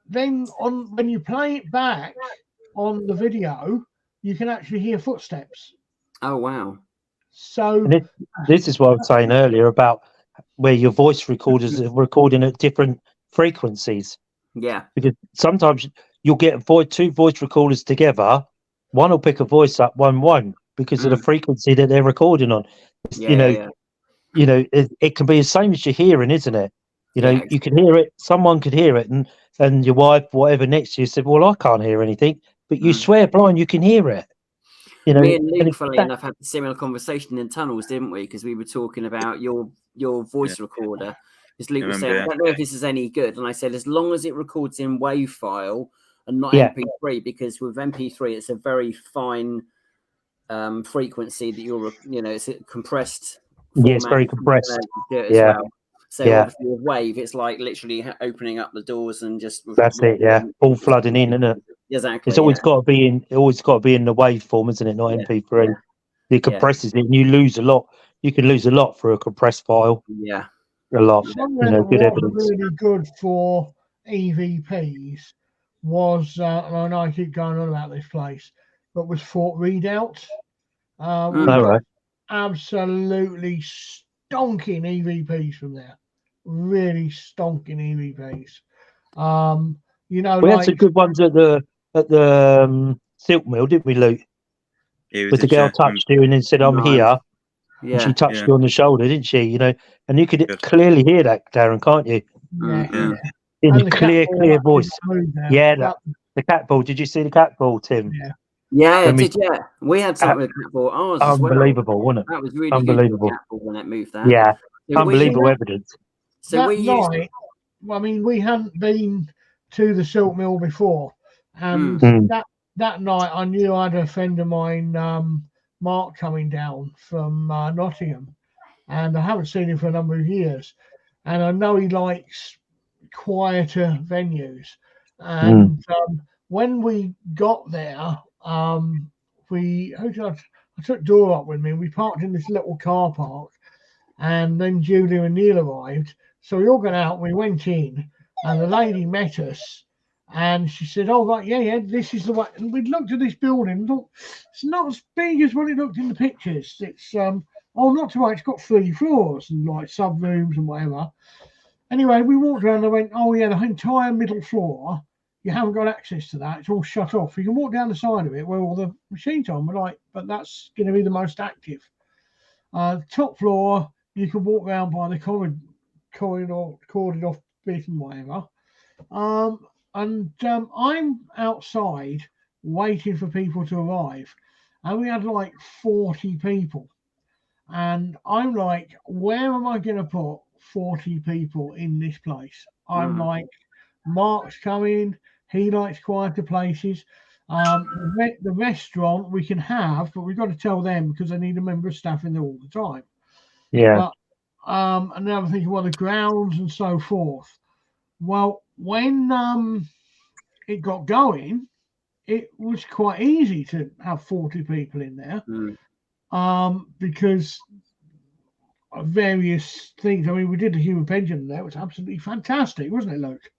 then when you play it back on the video, you can actually hear footsteps. Oh wow! So this is what I was saying earlier about where your voice recorders are recording at different frequencies. Yeah, because sometimes you'll get two voice recorders together. One will pick a voice up, one won't, because of the frequency that they're recording on. It can be the same as you're hearing, isn't it? You can hear it. Someone could hear it, and your wife, whatever, next to you said, "Well, I can't hear anything," but you swear blind you can hear it. Me and Luke, funnily enough, had a similar conversation in tunnels, didn't we? Because we were talking about your voice recorder. Because Luke was saying, "I don't know if this is any good," and I said, "As long as it records in WAV file and not MP3, because with MP3 it's a very fine frequency that it's a compressed. It's very compressed. As well. So obviously with WAV, it's like literally opening up the doors and just that's it. Yeah, all flooding in, isn't it? Exactly. It's always got to be in. It always got to be in the waveform, isn't it? Not MP3. It compresses it, and you lose a lot. You can lose a lot for a compressed file. Yeah, a lot. Good evidence. Really good for EVPs was, and I know I keep going on about this place, but was Fort Redoubt. Absolutely stonking EVPs from there. Really stonking EVPs. We had some good ones at the silk mill, didn't we, Luke? With the girl touched you and then said, "I'm here." Yeah. And she touched you on the shoulder, didn't she? And you could clearly hear that, Darren, can't you? In clear voice. Yeah, the cat ball. Did you see the cat ball, Tim? Yeah, we had something with cat ball. Ours unbelievable, wasn't it? That was really unbelievable. Good cat ball when it moved that. Yeah, unbelievable evidence. So I mean, we hadn't been to the silk mill before, and that night I knew I had a friend of mine, Mark, coming down from Nottingham, and I haven't seen him for a number of years, and I know he likes quieter venues. And when we got there, I took Dora up with me, and we parked in this little car park, and then Julia and Neil arrived. So we all got out, we went in, and the lady met us, and she said, "Oh, right, yeah, this is the way." And we looked at this building and thought, it's not as big as what it looked in the pictures. It's not to worry, it's got 3 floors and like sub rooms and whatever. Anyway, we walked around and I went, "Oh yeah, the entire middle floor, you haven't got access to that. It's all shut off. You can walk down the side of it where all the machines are." We're like, "But that's going to be the most active. Top floor, you can walk around by the corridor, corded off bit and whatever." I'm outside waiting for people to arrive, and we had like 40 people. And I'm like, where am I going to put 40 people in this place? I'm like, Mark's coming. He likes quieter places. The restaurant we can have, but we've got to tell them because they need a member of staff in there all the time. Yeah. And now I'm thinking, well, the grounds and so forth. Well, when it got going, it was quite easy to have 40 people in there. Because of various things. I mean, we did the human pendulum there. It was absolutely fantastic, wasn't it, Luke?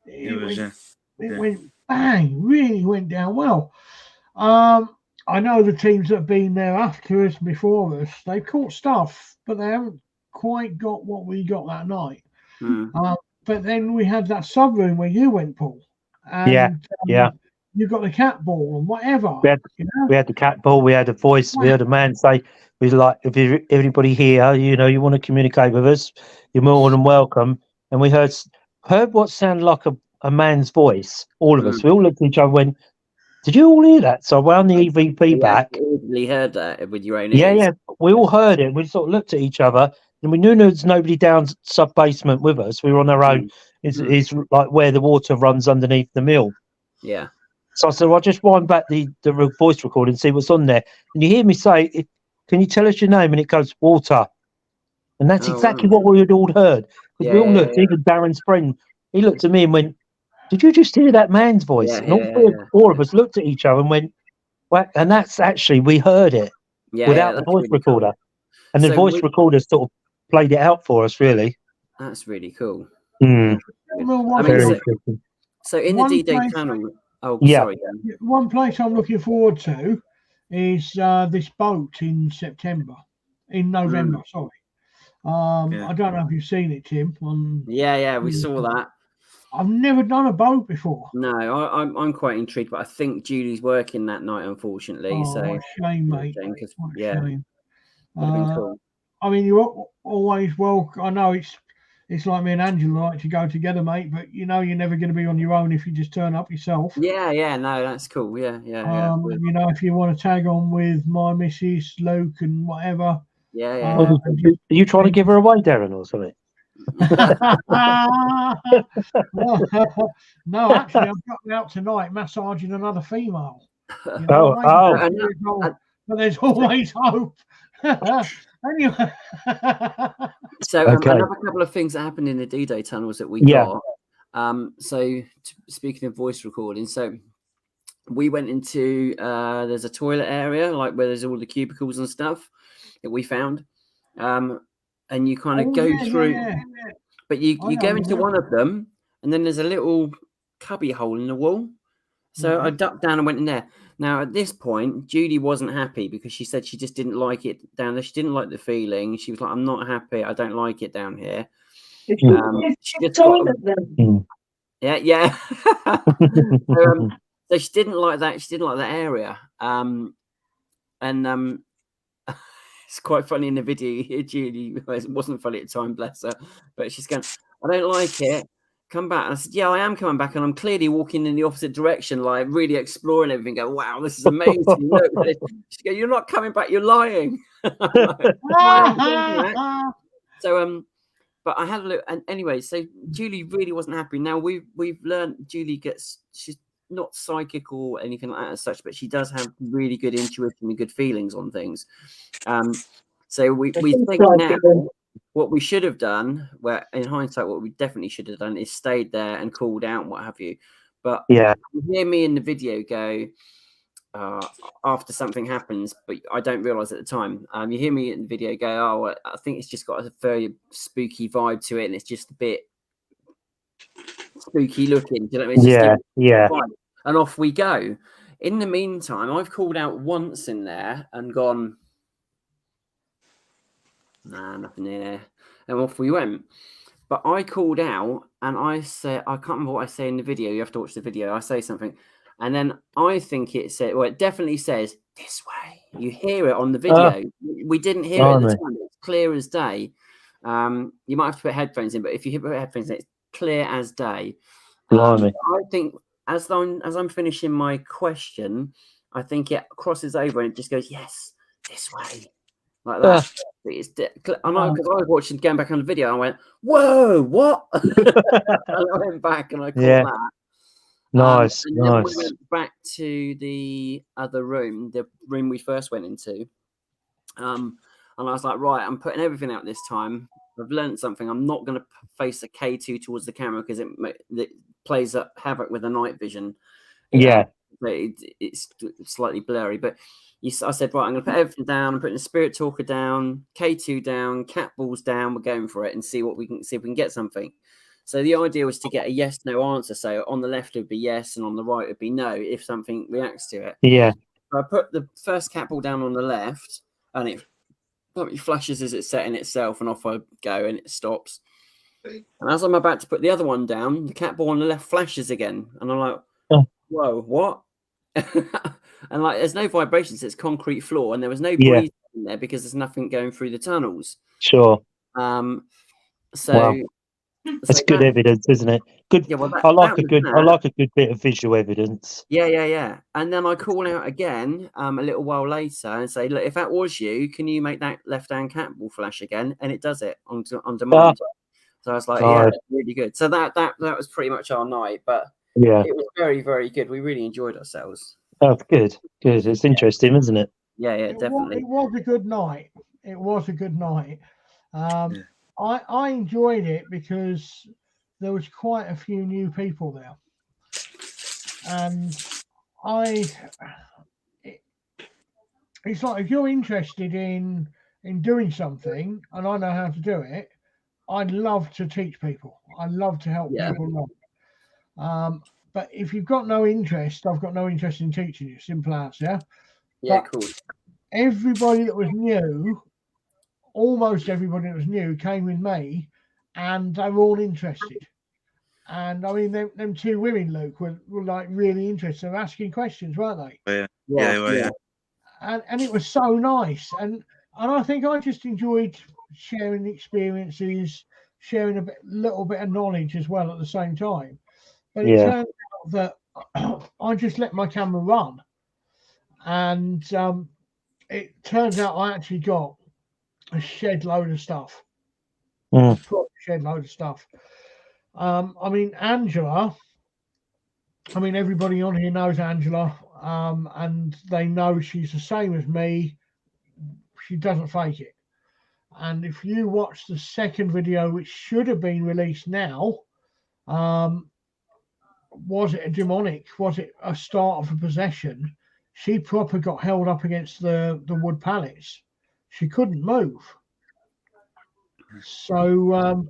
It went bang, really went down well. I know the teams that have been there after us, before us, they've caught stuff, but they haven't quite got what we got that night. But then we had that sub room where you went, Paul, and you got the cat ball and whatever. We had the cat ball. We had a voice. We heard a man say, "We like if everybody here, you want to communicate with us, you're more than welcome." And we heard what sounded like a man's voice. All of us. We all looked at each other and went, "Did you all hear that?" So I wound the EVP back. You heard that with your own ears. Yeah. We all heard it. We sort of looked at each other, and we knew there was nobody down sub basement with us. We were on our own. It's like where the water runs underneath the mill. Yeah. So I said, I'll just wind back the voice recording and see what's on there. And you hear me say, "Can you tell us your name?" And it goes, "Water." And that's exactly what we had all heard. Because we all looked, even Darren's friend, he looked at me and went, "Did you just hear that man's voice?" And all four of us looked at each other and went, "What?" And that's actually, we heard it without the voice recorder. Cool. And the voice recorder sort of played it out for us, really. That's really cool. Mm. So in the D-Day channel... Oh, sorry. One place I'm looking forward to is this boat in November. Sorry. I don't know if you've seen it, Tim. We saw that. I've never done a boat before. No, I'm quite intrigued, but I think Julie's working that night, unfortunately. What a shame, mate. What a shame. Cool. I mean, you're always welcome. I know it's like me and Angela like to go together, mate, but you're never going to be on your own if you just turn up yourself. Yeah, no, that's cool. Yeah. If you want to tag on with my missus, Luke, and whatever. Are you trying to give her away, Darren, or something? No, actually, I've got me out tonight massaging another female. But there's always hope. Anyway. So another couple of things that happened in the D-Day tunnels that we got. So speaking of voice recording, so we went into there's a toilet area, like where there's all the cubicles and stuff that we found. And you kind of go through, but you go into one of them, and then there's a little cubby hole in the wall. So I ducked down and went in there. Now, at this point, Judy wasn't happy because she said she just didn't like it down there. She didn't like the feeling. She was like, "I'm not happy. I don't like it down here." Yeah. So she didn't like that. She didn't like that area. It's quite funny in the video. You hear Judy. It wasn't funny at the time, bless her. But she's going, "I don't like it. Come back." And I said, "Yeah, I am coming back." And I'm clearly walking in the opposite direction, like really exploring everything. Go, "Wow, this is amazing." Look, she go, "You're not coming back. You're lying." So, but I had a look. And anyway, so Julie really wasn't happy. Now we've learned she's not psychic or anything like that as such, but she does have really good intuition and good feelings on things. So we think now what we should have done, where in hindsight, what we definitely should have done is stayed there and called out and what have you. But you hear me in the video go after something happens, but I don't realize at the time. You hear me in the video go, "Oh, I think it's just got a very spooky vibe to it, and it's just a bit spooky looking." Do you know what I mean? Yeah. And off we go. In the meantime, I've called out once in there and gone, "Nah, nothing in there," and off we went. But I called out and I said, I can't remember what I say in the video. You have to watch the video. I say something, and then I think it said, well, it definitely says "this way." You hear it on the video. We didn't hear it at the time. It's clear as day. You might have to put headphones in, but if you put headphones in, it's clear as day. I think as I'm finishing my question, I think it crosses over and it just goes, "Yes, this way," like that. Because I was watching, going back on the video, and I went, "Whoa, what?" And I went back and I caught that. Nice. And then we went back to the other room, the room we first went into. And I was like, right, I'm putting everything out this time. I've learned something. I'm not going to face a K2 towards the camera because it plays havoc with the night vision. It's slightly blurry. But I said, right, I'm going to put everything down. I'm putting the spirit talker down, K2 down, cat balls down. We're going for it and see if we can get something. So the idea was to get a yes/no answer. So on the left it would be yes, and on the right it would be no if something reacts to it. Yeah. I put the first cat ball down on the left, and it flashes as it's setting itself, and off I go, and it stops. And as I'm about to put the other one down, the cat ball on the left flashes again, and I'm like, "Whoa, what?" And like, there's no vibrations; it's concrete floor, and there was no breeze in there because there's nothing going through the tunnels. Sure. So that's good evidence, isn't it? Good. Yeah, well, I like a good bit of visual evidence. Yeah. And then I call out again a little while later and say, "Look, if that was you, can you make that left-hand cat ball flash again?" And it does it on demand. So I was like, "Yeah, that's really good." So that was pretty much our night, but it was very, very good. We really enjoyed ourselves. Oh, good. It's interesting, isn't it? Yeah, definitely. It was a good night. I enjoyed it because there was quite a few new people there, and it's like, if you're interested in doing something and I know how to do it, I'd love to teach people. I love to help people learn. But if you've got no interest, I've got no interest in teaching you. Simple as, yeah. Yeah, but cool. Everybody that was new, almost everybody that was new, came with me, and they were all interested. And I mean, them two women, Luke, were like really interested. They were asking questions, weren't they? Yeah. And it was so nice. And I think I just enjoyed sharing experiences, sharing a little bit of knowledge as well at the same time. But it turned out that I just let my camera run, and it turns out I actually got a shed load of stuff. A shed load of stuff. I mean, Angela. I mean, everybody on here knows Angela, and they know she's the same as me. She doesn't fake it. And if you watch the second video, which should have been released now, was it a demonic? Was it a start of a possession? She proper got held up against the wood pallets. She couldn't move. So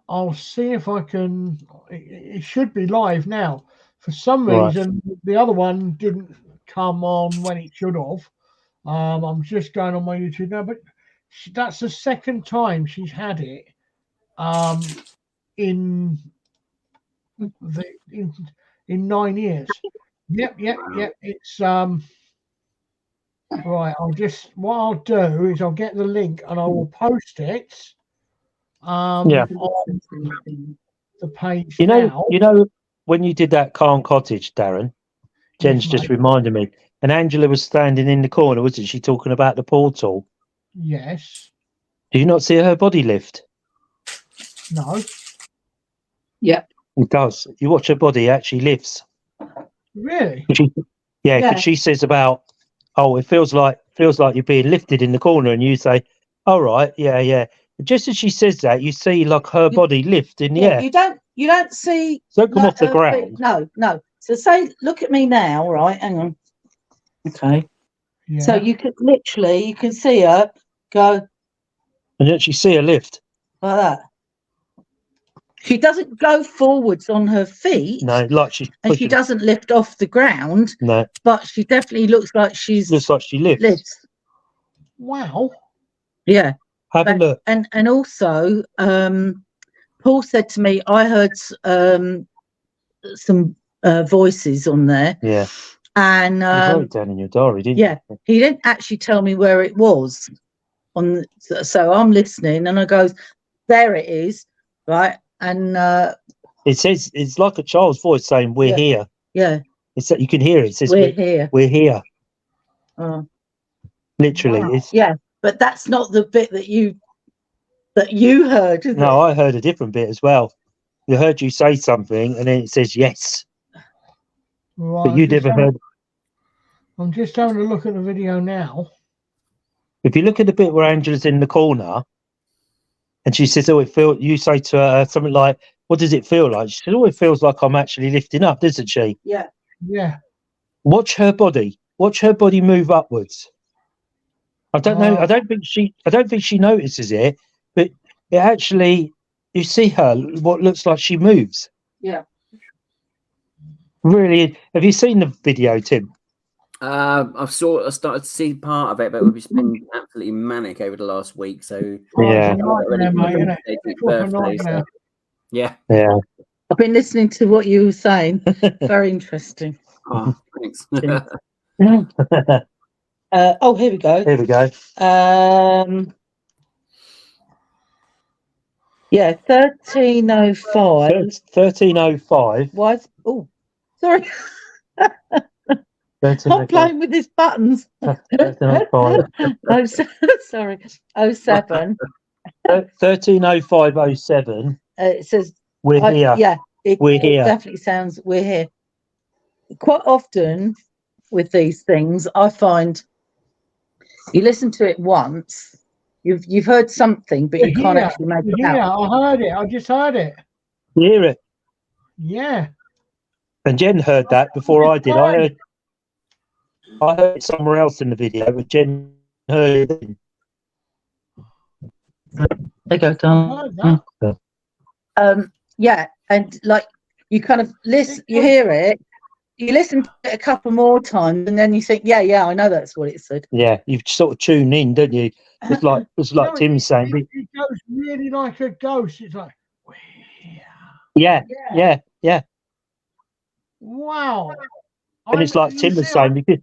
I'll see if I can. It should be live now. For some reason, the other one didn't come on when it should have. I'm just going on my YouTube now, but that's the second time she's had it in 9 years. Yep. It's right. What I'll do is I'll get the link and I will post it on the page. You know when you did that Calm Cottage, Darren, Jen's just reminded me, and Angela was standing in the corner, wasn't she, talking about the portal? Yes. Do you not see her body lift? No. Yeah. It does. You watch her body, it actually lifts. Really? Because she says about, it feels like you're being lifted in the corner, and you say, "All right, yeah." Just as she says that, you see like her body lift in the air. You don't see. Don't come off the ground. No. So say, look at me now, right? Hang on. Okay. Yeah. So you can see her go. And actually see her lift. Like that. She doesn't go forwards on her feet. No, like she's pushing. And she doesn't lift off the ground. No. But she definitely looks like she lifts. Wow. Yeah. Have a look. And also, Paul said to me, I heard some voices on there. Yeah. And you wrote it down in your diary, didn't you? Yeah. He didn't actually tell me where it was. So I'm listening, and I goes, there it is, right? And it says, it's like a child's voice saying, "We're here." Yeah. It's that you can hear it. It says, "We're here. We're here." Literally. Wow. Yeah. But that's not the bit that you heard. No, I heard a different bit as well. I heard you say something, and then it says yes. Right, but you never heard. I'm just having a look at the video now. If you look at the bit where Angela's in the corner, and she says, you say to her something like, "What does it feel like?" She says, "Oh, it feels like I'm actually lifting up," doesn't she? Yeah. Yeah. Watch her body. Watch her body move upwards. I don't know. I don't think she notices it, but it actually, you see her, what looks like she moves. Yeah. Really? Have you seen the video, Tim? I've started to see part of it, but we've just been absolutely manic over the last week. So Yeah. Yeah. Yeah. I've been listening to what you were saying. Very interesting. Oh, thanks. Oh, here we go. Here we go. Yeah, 1305. 1305. Why? Oh, sorry. 1305. I'm playing with these buttons. 1305. Oh, sorry. 07. 130507. It says We're here. Yeah, We're it here. definitely sounds we're here. Quite often with these things, I find you listen to it once, you've heard something, but you can't actually make it out. Yeah, I heard it. I just heard it. You hear it? Yeah. And Jen heard that before I did. I heard it somewhere else in the video, but Jen heard it. There you go, Tom. Yeah, and like you kind of listen, you hear it, you listen to it a couple more times, and then you think, yeah, I know that's what it said. Yeah, you sort of tune in, don't you? It's like Tim's saying. It goes really like a ghost. It's like, yeah. Wow. And it's like Tim was saying, because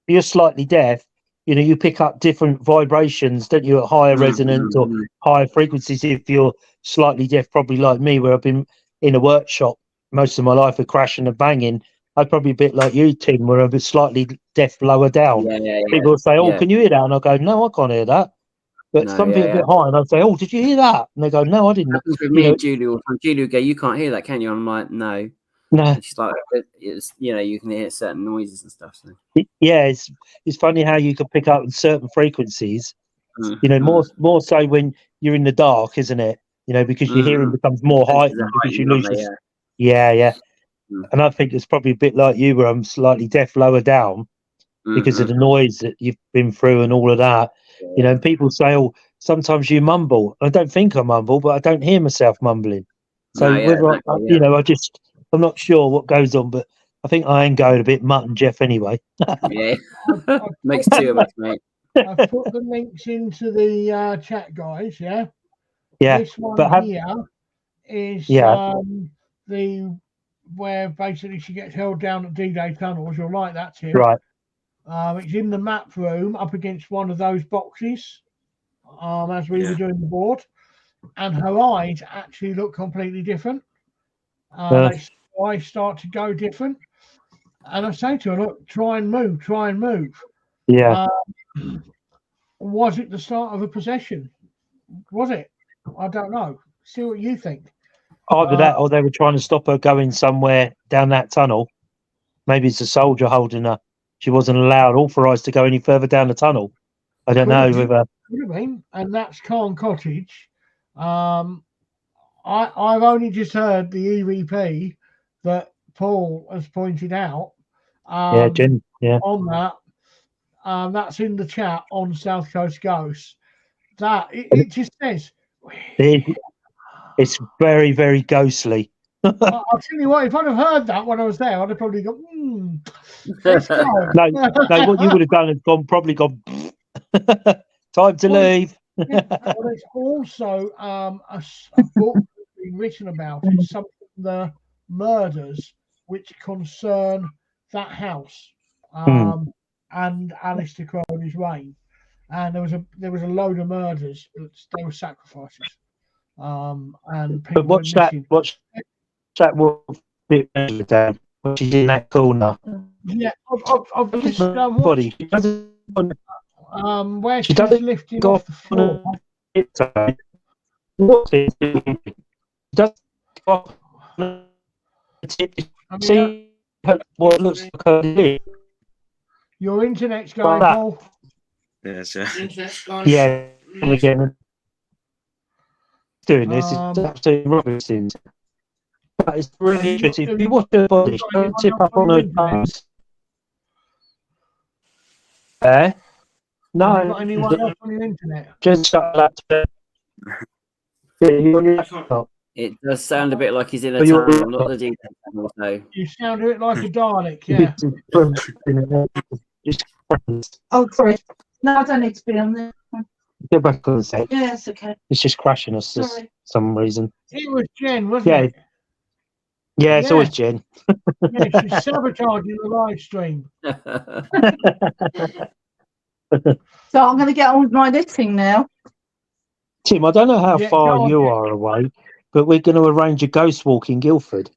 you're slightly deaf, you know, you pick up different vibrations, don't you, at higher resonance or higher frequencies. If you're slightly deaf, probably like me, where I've been in a workshop most of my life with crashing and banging, I'm probably a bit like you, Tim, where I'm a bit slightly deaf lower down. People will say, "Oh, can you hear that?" And I'll go, "No, I can't hear that." But something a bit high, and I'll say, "Oh, did you hear that?" And they go, "No, I didn't." With me and Julie, or Julie will go, "You can't hear that, can you?" I'm like, "No." No. And she's like, "It's you can hear certain noises and stuff." So. Yeah, it's funny how you can pick up certain frequencies. You know, more so when you're in the dark, isn't it? You know, because your hearing becomes more heightened because you lose your... Yeah. And I think it's probably a bit like you, where I'm slightly deaf lower down because of the noise that you've been through and all of that. You know, and people say, "Oh, sometimes you mumble." I don't think I mumble, but I don't hear myself mumbling. So you know, I'm not sure what goes on, but I think I am going a bit mutt and Jeff anyway. Yeah, makes two of us, mate. I've put the links into the chat, guys. Yeah. This one here is the where basically she gets held down at D-Day tunnels. You'll like that, Tim. Right. It's in the map room up against one of those boxes as we were doing the board, and her eyes actually look completely different. Her eyes start to go different, and I say to her, "Look, try and move." Yeah. Was it the start of a possession? Was it? I don't know. See what you think. Either that, or they were trying to stop her going somewhere down that tunnel. Maybe it's a soldier holding her. She wasn't authorised to go any further down the tunnel. I don't know. Could have been, and that's Carn Cottage. I've only just heard the EVP that Paul has pointed out. Jen. Yeah. On that, that's in the chat on South Coast Ghosts. That it just says. It's very, very ghostly. I'll tell you what, if I'd have heard that when I was there, I'd have probably gone, let's go. No, what you would have done is probably gone, time to leave. Well, there's also a book that's been written about it, some of the murders which concern that house and Alistair Crowley's reign. And there was a load of murders, but they were sacrifices. And people but what's that bit down? She's in that corner. Yeah, I've just body. where she's lifting off the floor. What's it? See what looks like her lip. Your internet's going, Paul. Yeah, again. Doing this is absolutely rubbish. But it's really interesting. If you watch her body, she don't tip up on her toes. No. Have you got anyone else on your internet? Just shut that. It does sound a bit like he's in a tunnel, not the detail. So. You sound a bit like a Dalek, yeah. Just Oh, sorry. No, I don't need to be on there. go back on the set. Yeah, it's okay. It's just crashing us for Sorry. some reason. It was Jen, wasn't Yeah. it? Yeah, it's Yeah. always Jen. Yeah, she's sabotaging the live stream. So I'm going to get on with my knitting now. Tim, I don't know how Yeah, far go on, you Jen. are away, but we're going to arrange a ghost walk in Guildford.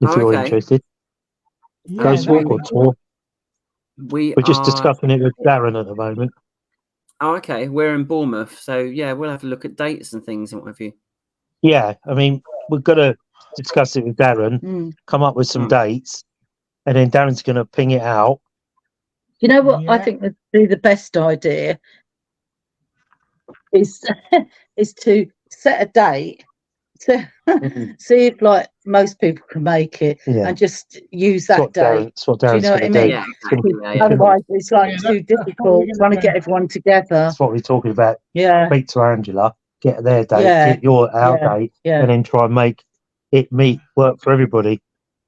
If Oh, you're okay. interested. Yeah, Ghost that'd walk or be tour. We We're just are. discussing it with Darren at the moment. Oh, okay. We're in Bournemouth, so yeah, we'll have to look at dates and things and what have you. Yeah, I mean, we've got to discuss it with Darren, come up with some dates, and then Darren's going to ping it out. You know what I Yeah. think would be the best idea is to set a date to see if like most people can make it Yeah. and just use It's that what day. Darren, it's what Do you Darren's know what I going to mean? do. Yeah, exactly. Yeah. Otherwise, it's like Yeah, too that's what difficult we're trying to gonna get do. everyone together. That's what we're talking about. Yeah, Speak to Angela, get their date, Yeah. get our date, yeah. and then try and make it work for everybody.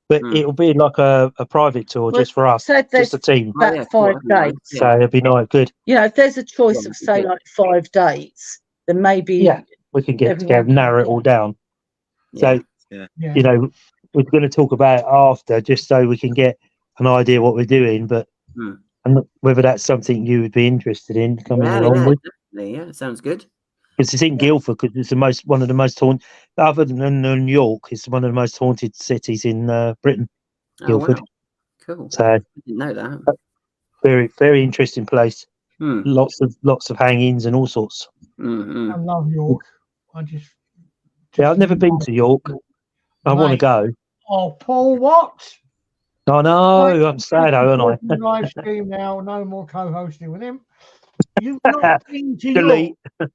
But it'll be like a private tour Well, just for us, so if there's just a team. about yeah, 5 cool. dates. So it'll be nice, good. You know, if there's a choice Yeah, of say good. like 5 dates, then maybe Yeah, we can get everyone together, can- narrow it all down. Yeah. So, Yeah. you know, we're going to talk about it after, just so we can get an idea what we're doing. But and whether that's something you would be interested in coming along with, definitely. Yeah, it sounds good. because it's in Guildford, because it's one of the most haunted. Other than New York, it's one of the most haunted cities in Britain. Oh, Guildford. wow. Cool. So I didn't know that. very, very interesting place. Hmm. Lots of hangings and all sorts. I love York. I just Yeah, I've never been love to York. I want to Mate. go. Oh, Paul, what? I know. I'm sad, aren't I? Live stream now. No more co-hosting with him. You've not been to Delete. York.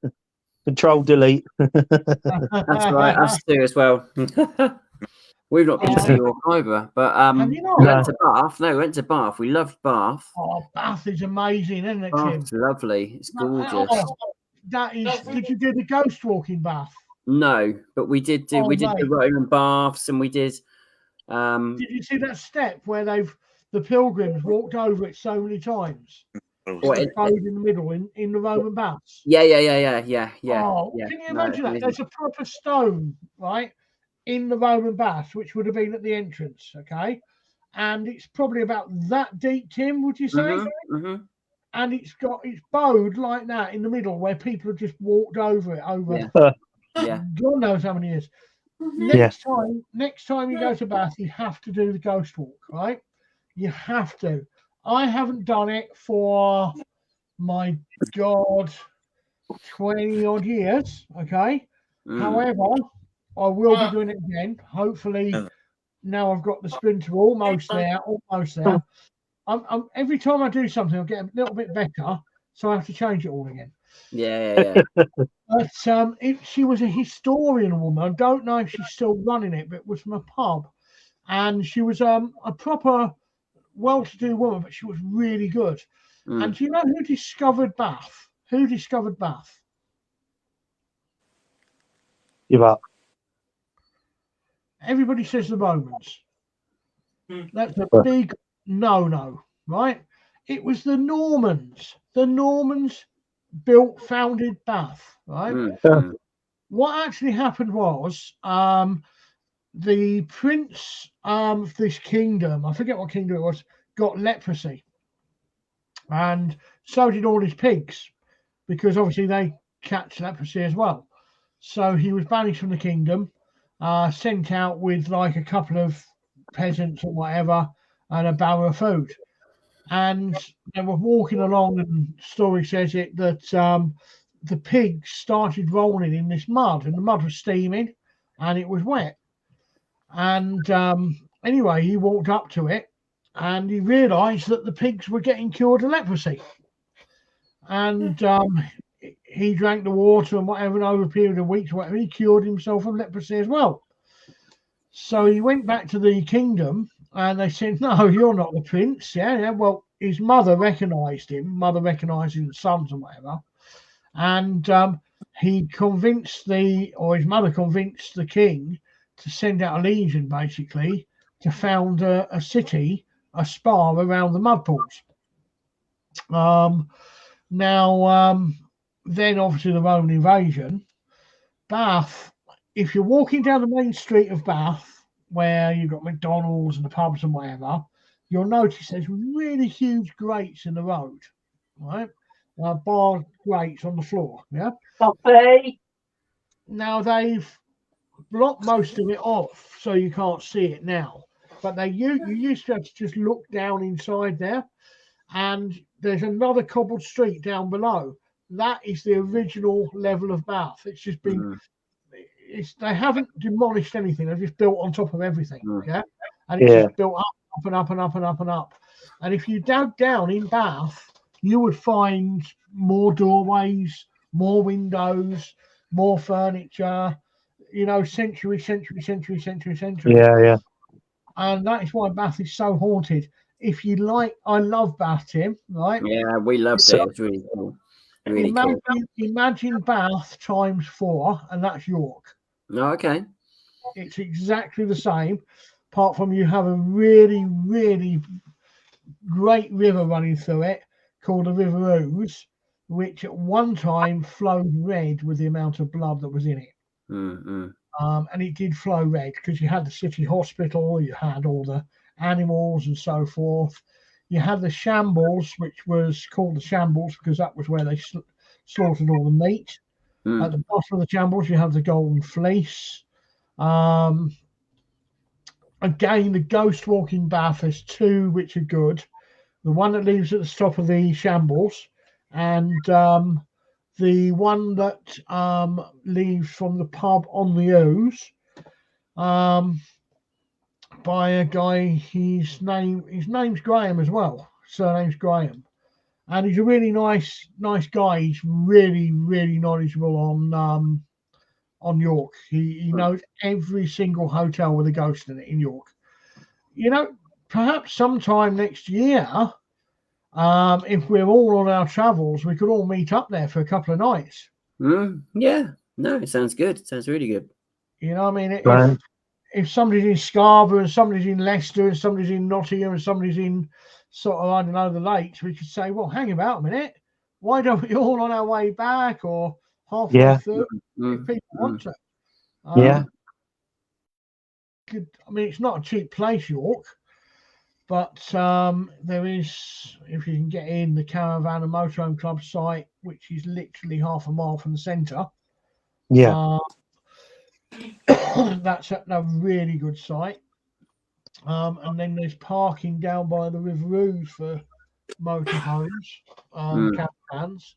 Control delete. That's right. Us too as well. We've not been to York either, but Have you not? we went to Bath. No, we went to Bath. We loved Bath. Oh, Bath is amazing, isn't it, Tim? Bath's lovely. It's gorgeous. Oh, that is. Did you do the ghost walk in Bath? No, but we did do. We did the mate. Roman baths, and we did. Did you see that step where the pilgrims walked over it so many times? What, The road in the middle in the Roman baths. Yeah. Oh, can you imagine that? There's a proper stone, right, in the Roman baths, which would have been at the entrance, okay? And it's probably about that deep, Tim, would you say? And it's bowed like that in the middle where people have just walked over it Yeah. God knows how many years. Next time you go to Bath, you have to do the ghost walk, right? You have to. I haven't done it for, my God, 20 odd years, okay? However, I will be doing it again. Hopefully, now I've got the splinter almost there. I'm every time I do something, I get a little bit better, so I have to change it all again. Yeah. But she was a historian woman. I don't know if she's still running it, but it was from a pub, and she was a proper well-to-do woman, but she was really good. And do you know who discovered Bath? Who discovered Bath? Give up. Everybody says the Romans. That's a big no, right? It was the Normans. The Normans founded Bath, right? What actually happened was the prince of this kingdom, I forget what kingdom it was, got leprosy. And so did all his pigs, because obviously they catch leprosy as well. So he was banished from the kingdom, sent out with like a couple of peasants or whatever and a barrel of food. And they were walking along, and the story says it that the pigs started rolling in this mud, and the mud was steaming and it was wet. And anyway, he walked up to it and he realised that the pigs were getting cured of leprosy. And he drank the water and whatever, and over a period of weeks, whatever, he cured himself of leprosy as well. So he went back to the kingdom and they said, no, you're not the prince. Yeah. Well, his mother recognised him, his sons and whatever. And his mother convinced the king to send out a legion, basically, to found a city a spa around the mud pools. Then obviously the Roman invasion. Bath, if you're walking down the main street of Bath, where you've got McDonald's and the pubs and whatever, you'll notice there's really huge grates in the road, right? Bar grates on the floor, yeah? Coffee. Now they've blocked most of it off, so you can't see it now. But you used to have to just look down inside there, and there's another cobbled street down below. That is the original level of Bath. It's just been, they haven't demolished anything. They've just built on top of everything. Yeah. And it's just built up and up and up and up and up. And if you dug down in Bath, you would find more doorways, more windows, more furniture, century. Yeah. And that is why Bath is so haunted. If you like, I love Bath, Tim, right? Yeah, we loved it. It was really cool. Really imagine Bath times 4, and that's York. Oh, okay. It's exactly the same, apart from you have a really, really great river running through it called the River Ouse, which at one time flowed red with the amount of blood that was in it. And it did flow red because you had the city hospital, you had all the animals and so forth. You had the shambles, which was called the shambles because that was where they slaughtered all the meat. At the bottom of the shambles, you have the Golden Fleece. Again, the ghost walking Bath, there's 2 which are good. The one that leaves at the top of the shambles, and the one that leaves from the pub on the Ouse. By a guy, his name's Graham as well. Surname's Graham, and he's a really nice guy. He's really, really knowledgeable on York. He knows every single hotel with a ghost in it in York. Perhaps sometime next year, if we're all on our travels, we could all meet up there for a couple of nights. Yeah, no, it sounds good. It sounds really good. I mean, if somebody's in Scarborough and somebody's in Leicester and somebody's in Nottingham and somebody's in sort of, I don't know, the Lakes, we could say, well, hang about a minute. Why don't we all on our way back or halfway through if people want to? I mean, it's not a cheap place, York, but there is, if you can get in, the Caravan and Motorhome Club site, which is literally half a mile from the centre. Yeah. That's a really good site. And then there's parking down by the River Ouse for motorhomes, camper vans.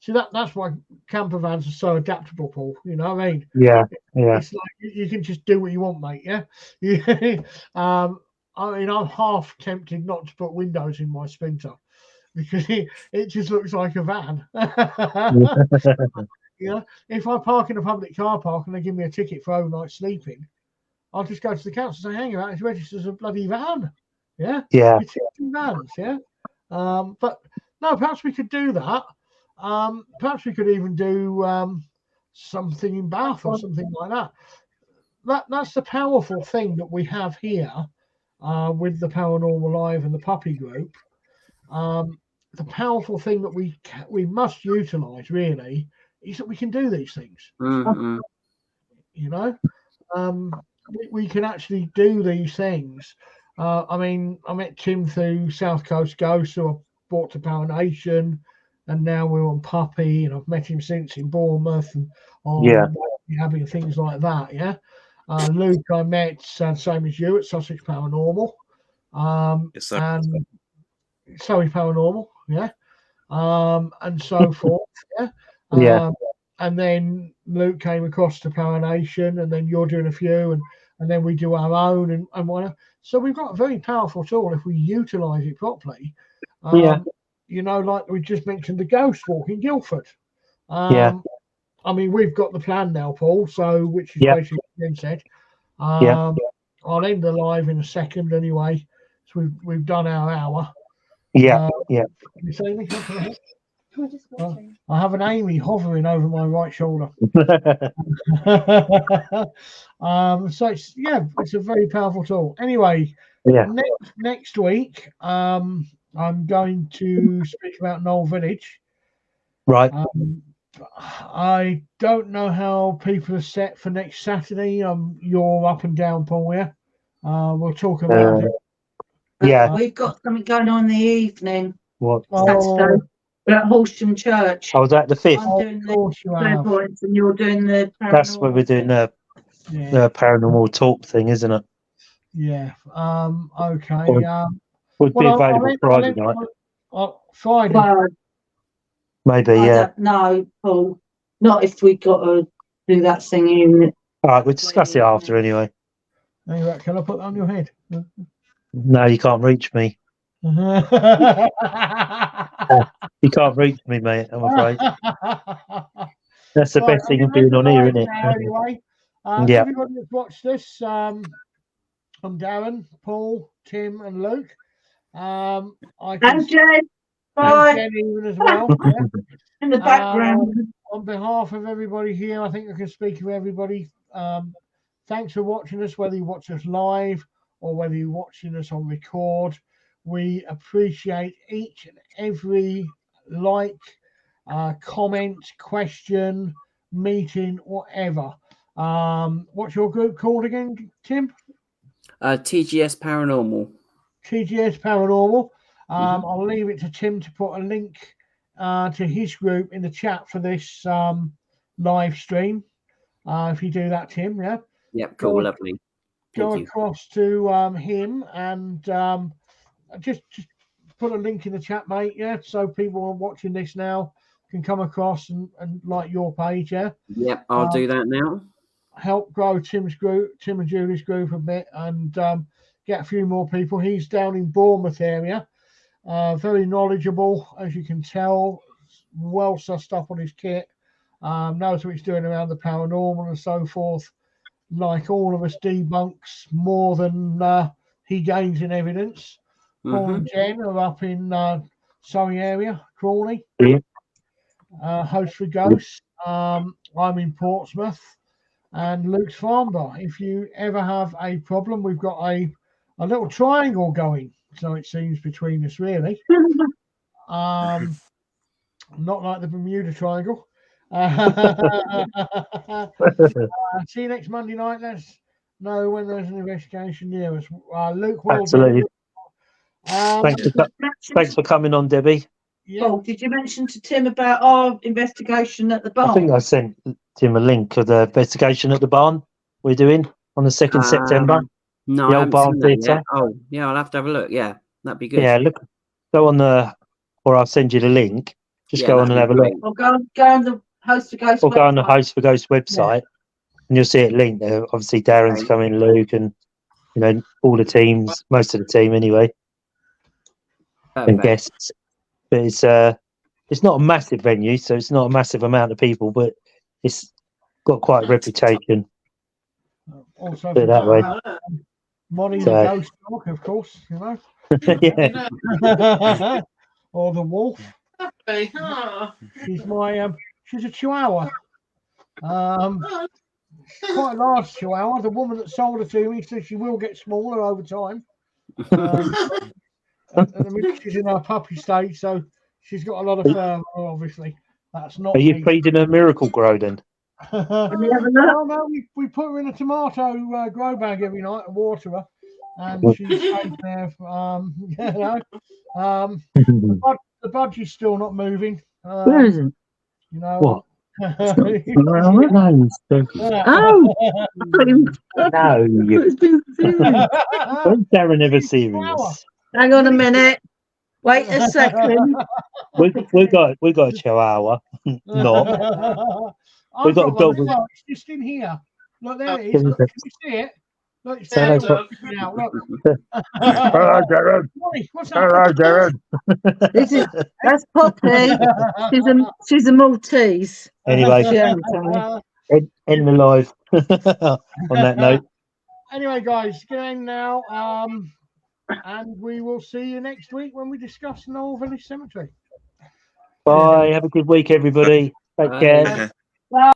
See, that's why camper vans are so adaptable, Paul. You know what I mean? Yeah. It's like you can just do what you want, mate. Yeah. I mean, I'm half tempted not to put windows in my Sprinter because it just looks like a van. If I park in a public car park and they give me a ticket for overnight sleeping, I'll just go to the council and say, hang on, it's registered as a bloody van. Yeah. It's vans. Yeah. But no, perhaps we could do that. Perhaps we could even do something in Bath or something like that. That's the powerful thing that we have here with the Paranormal Live and the Puppy Group. The powerful thing that we must utilise really is that we can do these things. We can actually do these things. I mean, I met Tim through South Coast Ghosts, who I brought to Power Nation, and now we're on Puppy, and I've met him since in Bournemouth and on Abbey and things like that. Yeah. Luke, I met same as you at Sussex Paranormal, and Surrey Paranormal. Yeah. And so forth. Yeah. And then Luke came across to Power Nation, and then you're doing a few, and then we do our own and whatever. So we've got a very powerful tool if we utilise it properly. Like we just mentioned, the ghost walk in Guildford. I mean, we've got the plan now, Paul. So which is basically what Ben said. I'll end the live in a second anyway. So we've done our hour. Can you see me? I have an Amy hovering over my right shoulder. So it's a very powerful tool. Anyway, Yeah. Next week, I'm going to speak about Knoll Village. Right. I don't know how people are set for next Saturday. You're up and down, Paul. Yeah. We'll talk about it. Yeah. We've got something going on in the evening. What? Saturday. We're at Horsham Church. I was at the 5th. I'm doing the clairvoyance and you're doing the paranormal. That's where we're doing the paranormal talk thing, isn't it? Yeah. Okay. Would be available Friday night. Friday. Well, maybe, I yeah. don't know, Paul. Not if we got to do that singing. All right, we'll discuss it after anyway. Anyway, can I put that on your head? No, you can't reach me. You can't reach me, mate, I'm afraid. That's the best thing of being on here, isn't it? Anyway, everybody that's watched this, I'm Darren, Paul, Tim, and Luke. And Jen. And Jen even as well. In the background. On behalf of everybody here, I think I can speak for everybody. Thanks for watching us, whether you watch us live or whether you're watching us on record. We appreciate each and every like, comment, question, meeting, whatever. What's your group called again, Tim? TGS Paranormal. TGS Paranormal. I'll leave it to Tim to put a link to his group in the chat for this live stream. If you do that, Tim, yeah? Yep, cool, lovely. Go across to him and just put a link in the chat, mate, yeah? So people watching this now can come across and like your page, yeah? Yep, I'll do that now. Help grow Tim's group, Tim and Julie's group a bit, and get a few more people. He's down in Bournemouth area. Very knowledgeable, as you can tell, well sussed up on his kit, knows what he's doing around the paranormal and so forth. Like all of us, debunks more than he gains in evidence. Paul and Jen are up in Surrey area, Crawley. Host for Ghosts. I'm in Portsmouth, and Luke's Farnborough. If you ever have a problem, we've got a little triangle going. So it seems between us, really. Not like the Bermuda Triangle. See you next Monday night. Let's know when there's an investigation near us. Luke will absolutely. Do. Thanks for coming on, Debbie. Yeah. Oh, did you mention to Tim about our investigation at the barn? I think I sent Tim a link of the investigation at the barn we're doing on the 2nd September. No, the old barn theatre. Oh, yeah, I'll have to have a look. Yeah, that'd be good. Yeah, look, go on or I'll send you the link. Just go on and have a look. Or go on the Host for Ghosts or go on the Host for Ghosts website, and you'll see it linked there. Obviously, Darren's coming, Luke, and all the teams, most of the team anyway, and guests. But it's not a massive venue, so it's not a massive amount of people, but it's got quite a reputation. Also, put it that way. Molly the ghost dog, of course, yeah. Or the wolf. She's she's a Chihuahua. Quite a large Chihuahua. The woman that sold her to me said she will get smaller over time. At the minute she's in her puppy stage, so she's got a lot of fur. Obviously, that's not. Are you feeding her Miracle Grow then? No, we put her in a tomato grow bag every night and water her, and she stays there. The budgie's still not moving. Where is it? What? Oh, No, it's been serious. When's Darren ever serious? Hang on a minute. Wait a second. We got a Chihuahua. No. We've got a dog. It's just in here. Look, there it is. Look, can you see it? Look, it's there. Look. Hello, Darren. What's Hello, Darren. That's Poppy. She's a Maltese. Anyway, end the live on that note. Anyway, guys, get in now. And we will see you next week when we discuss Knoll Village Cemetery. Bye. Have a good week, everybody. Take care.